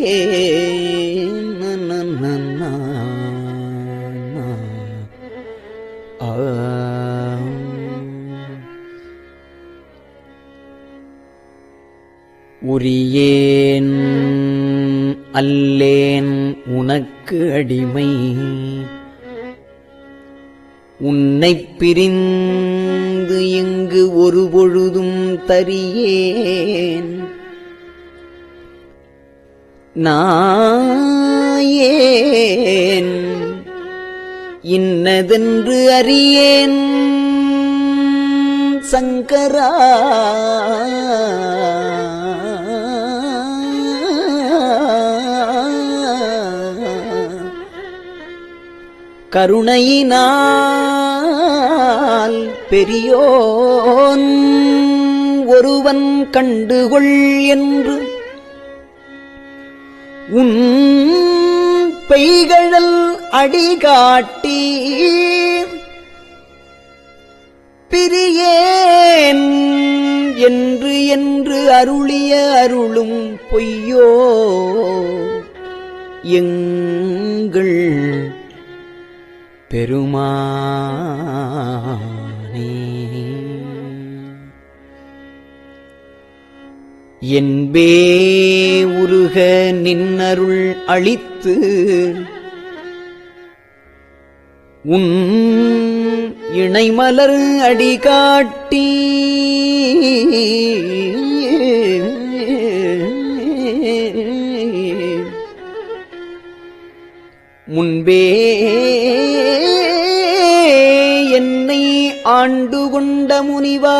உரியேன் அல்லேன் உனக்கு அடிமை, உன்னைப் பிரிந்து இங்கு ஒரு பொழுதும் தரியேன், நாயேன் இன்னதென்று அறியேன், சங்கடமேல் சங்கரா கருணையினால் பெரியோன் ஒருவன் கண்டுகொள் என்று உன் பெய்கழல் அடிகாட்டி பிரியேன் என்று என்று அருளிய அருளும் பொய்யோ எங்கள் பெருமானே. என்பே உருக நின்னருள் அளித்து உன் இணைமலர் அடிகாட்டி முன்பே என்னை ஆண்டு கொண்ட முனிவா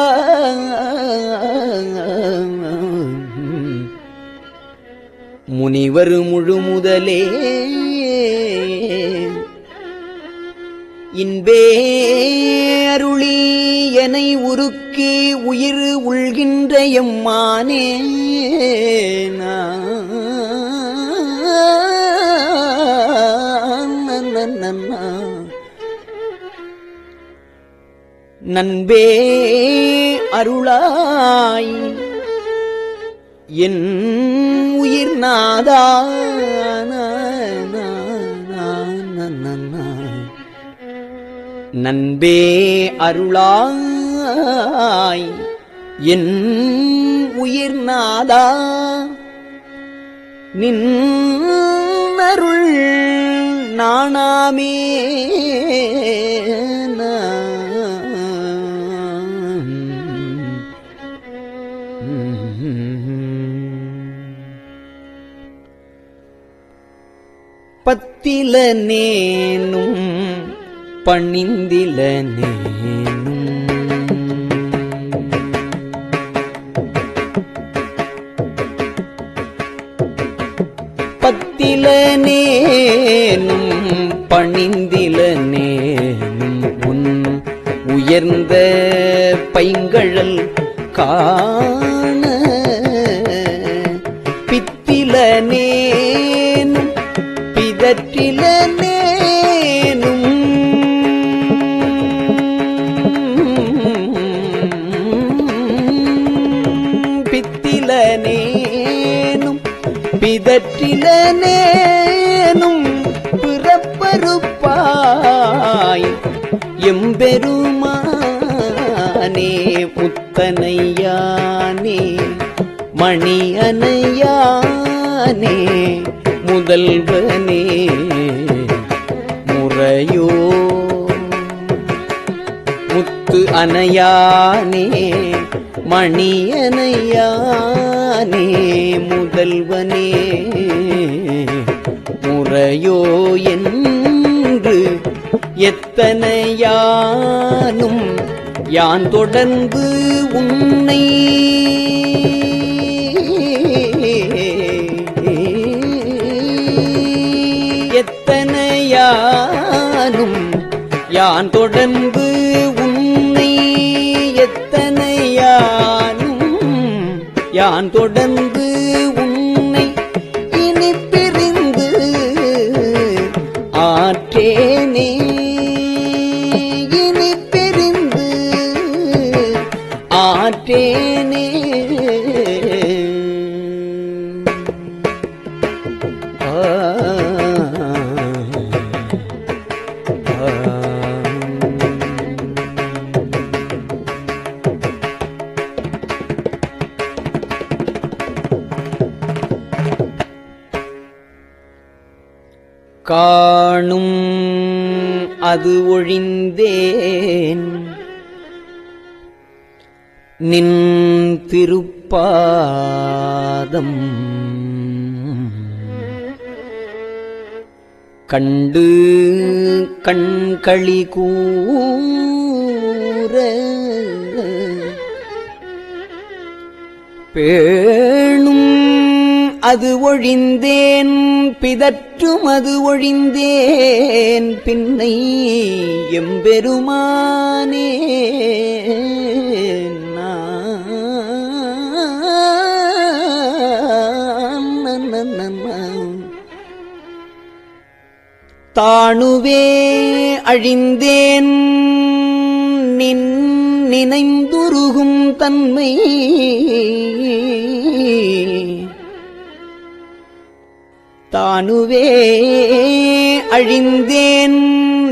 முனிவர் முழுமுதலே இன்பே அருளி எனை உருக்கி உயிர் உள்கின்ற எம்மானே நன்பே அருளாய் என் உயிர் நாதா நன்பே அருளாய் என் உயிர் நாதா நின் அருள் நாணாமே பத்தில நேனும் பணிந்தில நேனும் பத்தில நேனும் பணிந்தில நேனும் உன் உயர்ந்த பைங்கழல் காண பித்தில நேனும் பிதற்றில நேனும் பித்தில நேனும் பிதற்றில நேனும் பிறப்பறுப்பாய் எம்பெருமானே முத்தனையானே மணி அனையானே முதல்வனே முறையோ முத்து அனையானே மணி அனையானே முதல்வனே முறையோ என்று எத்தனையானும் யான் தொடர்ந்து உன்னை எத்தனையானும் யான் தொடர்ந்து உன்னை எத்தனையானும் யான் தொடர்ந்து உன்னை இனி பிரிந்து ஆற்றேனே இனி பிரிந்து ஆற்றேனே காணும் அது ஒழிந்தேன் நின் திருப்பாதம் கண்டு கண்களி கூற பேணும் அது ஒழிந்தேன் பிதற்றும் அது ஒழிந்தேன் பின்னை எம்பெருமானே தாணுவே அழிந்தேன் நின் நினைந்துருகும் தன்மை தானுவே அழிந்தேன்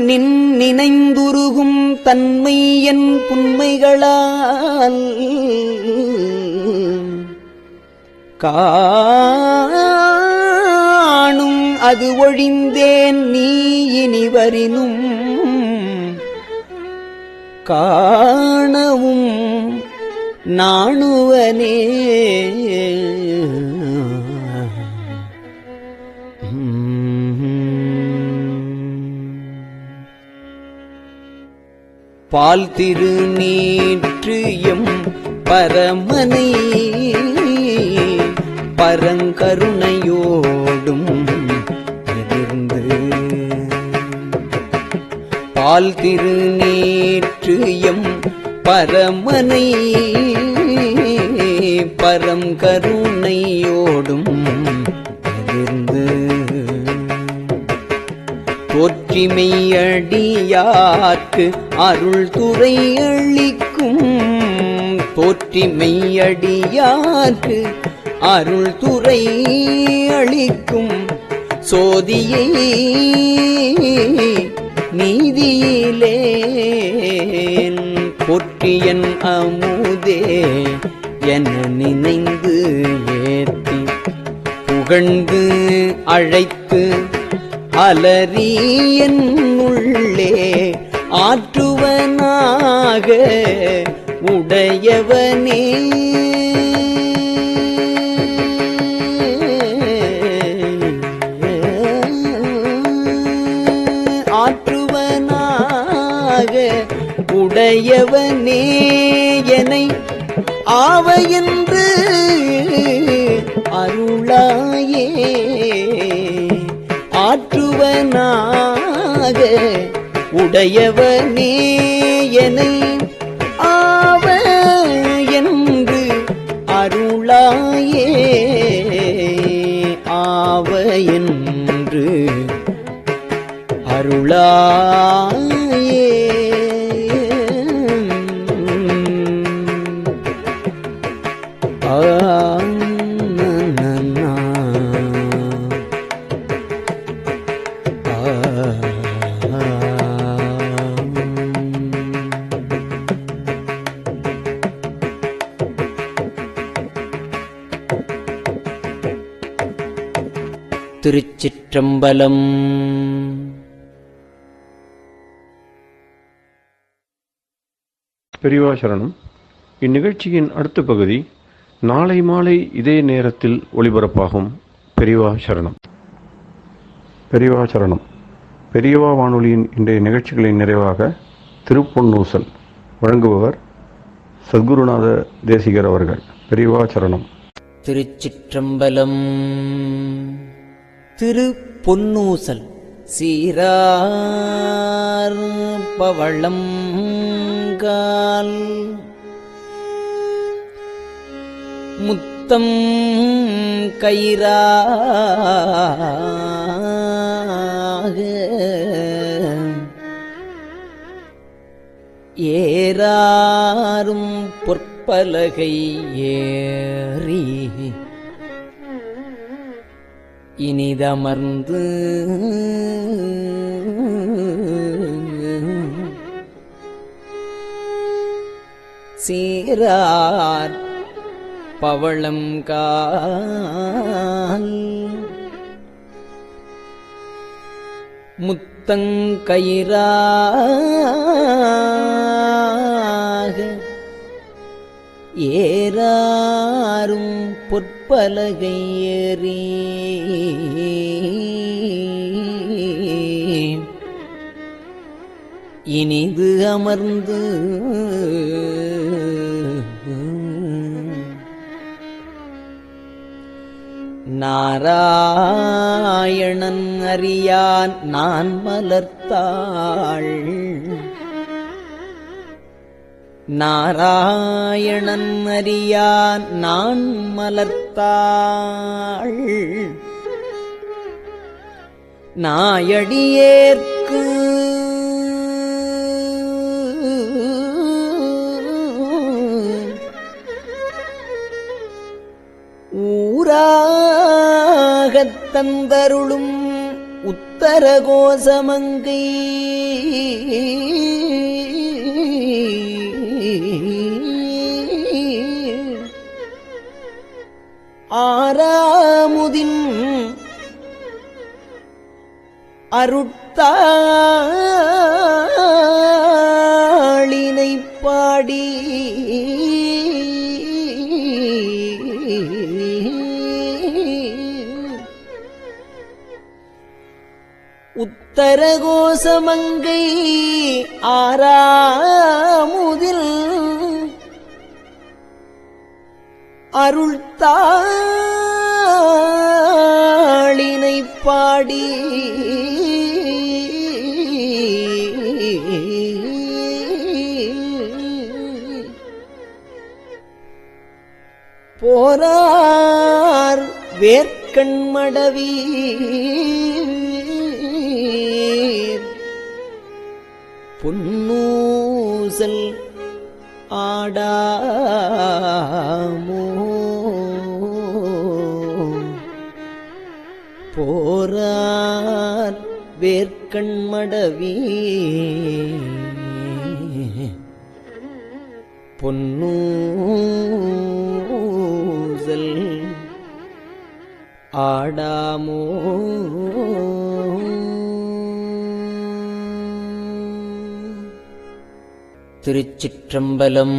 நின் நினைந்துருகும் தன்மை என் புன்மைகளால் காணும் அது ஒழிந்தேன் நீ இனிவரினும் காணவும் நாணுவனே பால் திருநீற்று எம் பரமனை பரங்கருணையோடும் எதிர்ந்து பால் திருநீற்று எம் பரமனை பரங்கருணையோடும் எதிர்ந்து தோற்றிமெய்யடியார்க்கு அருள் துறை அளிக்கும் தோற்றிமெய்யடியார்க்கு அருள் துறை அளிக்கும் சோதியை நீதியிலே போற்றியன் அமுதே என நினைந்து ஏற்றி புகழ்ந்து அழைத்து அலறி என் உள்ளே ஆற்றுவனாக உடையவனே ஆற்றுவனாக உடையவனே எனை ஆவையென்று அருளாயே ஆற்றுவனாக உடையவனே எனை ஆவ என்று அருளாயே ஆவ என்று அருளாயே திருச்சிற்றம்பலம். பெரியவா சரணம். இந்நிகழ்ச்சியின் அடுத்த பகுதி நாளை மாலை இதே நேரத்தில் ஒளிபரப்பாகும். பெரியவா சரணம். பெரியவா சரணம். பெரியவா வானொலியின் இன்றைய நிகழ்ச்சிகளின் நிறைவாக திருப்பொன்னூசல் வழங்குபவர் சத்குருநாத தேசிகர் அவர்கள். பெரியவா சரணம். திருச்சிற்றம்பலம். திருப்பொன்னூசல். சீரார் பவளம் கால் முத்தம் கயிறாக ஏறாரும் பொற்பலகை ஏறி இனிதமர்ந்து சீரார் பவளம் கால் முத்தங்கயிறாக ஏறாரும் பொற்பலகை ஏறி இனிது அமர்ந்து நாராயணன் அறியான் நான் மலர்த்தாள். நாராயணன் அறியான் நான் மலர்த்தாள். நாயடியேற்கு ஊராகத் தந்தருளும் உத்தர கோசமங்கை ஆறாமுதின் அருட்தாளினைப் பாடி உத்தர கோசமங்கை ஆறாமுதில் அருள்தாளினைப் பாடி போரார் வேர்க்கண்மடவீர் பொன்னூசல் ஆடாமோ போரார் வேர்க்கண்மடவீர் பொன்னூசல் ஆடாமோ. திருச்சிற்றம்பலம்.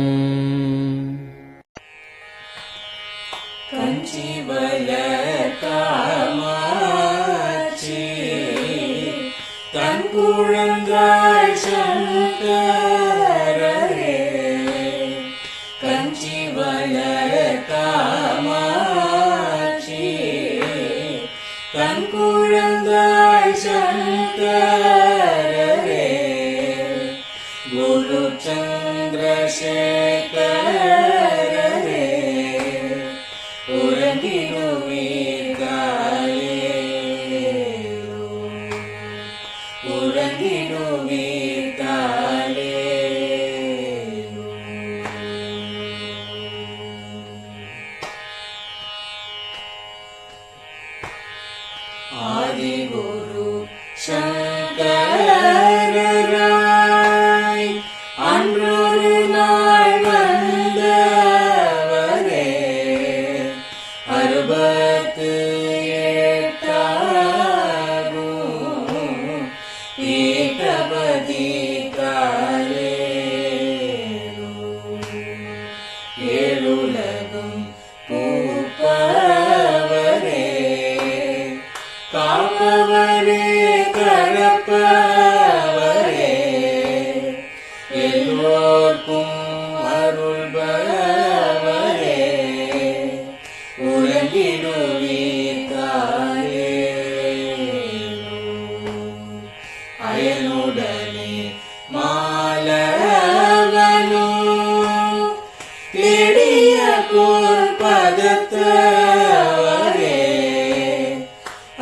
தங்குழந்தாள் சங்கரரே கஞ்சி வளர் காமாட்சி தங்குழந்தாள் சங்கரரே குரு சந்திரசேகரரே ஆதிகுரு சங்கரராய் அன்றொரு நாள் வந்தவரே அறுபத்து எட்டாகும் பீட்டபதி காலே ஏழுலகும் பூப்பவரே காப்பவரே கரப்பவரே எல்லோர்க்கும் அருள்பவரே உறங்கிடுவீர்காலே அயனுடனே மாலவனோ தேடிய பொற்பதத்தவரே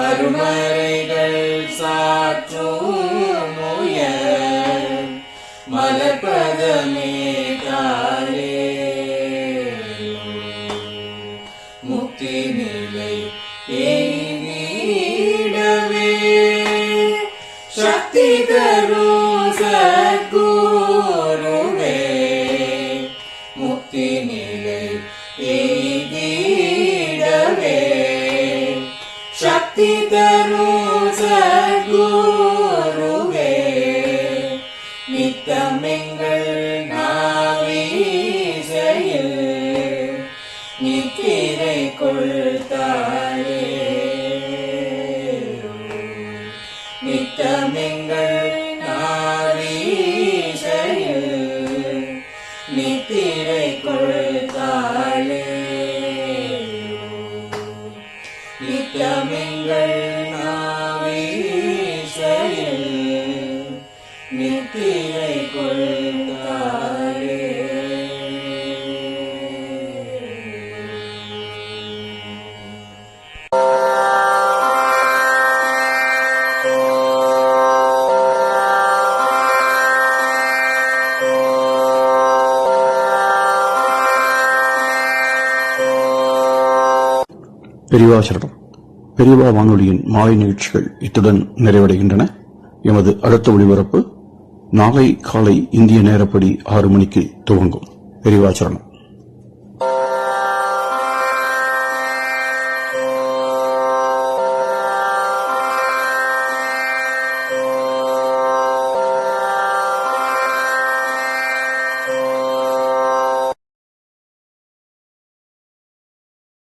அருமறைகள் சாற்றும் முயல் மலர்பதமே காலே முக்தி நிலை எய்திடவே சக்தி தரும் சத்குருவே முக்தி நிலை எய்திடவே சக்தி தரும் சத்குருவே நித்தமெங்கள் நாவீசையில் நித்திரை கொள்தாயே நித்தமெங்கள் நாவீசையில் நித்திரை கொள்தாயே நித்தமெங்கள் நாவீசையில் நித்திரை கொள்தாரே. பெரியவா சரணம். பெரியவா வானொலியின் மாலை நிகழ்ச்சிகள் இத்துடன் நிறைவடைகின்றன. எமது அடுத்த ஒளிபரப்பு நாளை காலை இந்திய நேரப்படி 6 மணிக்கு துவங்கும். பெரியவா சரணம்.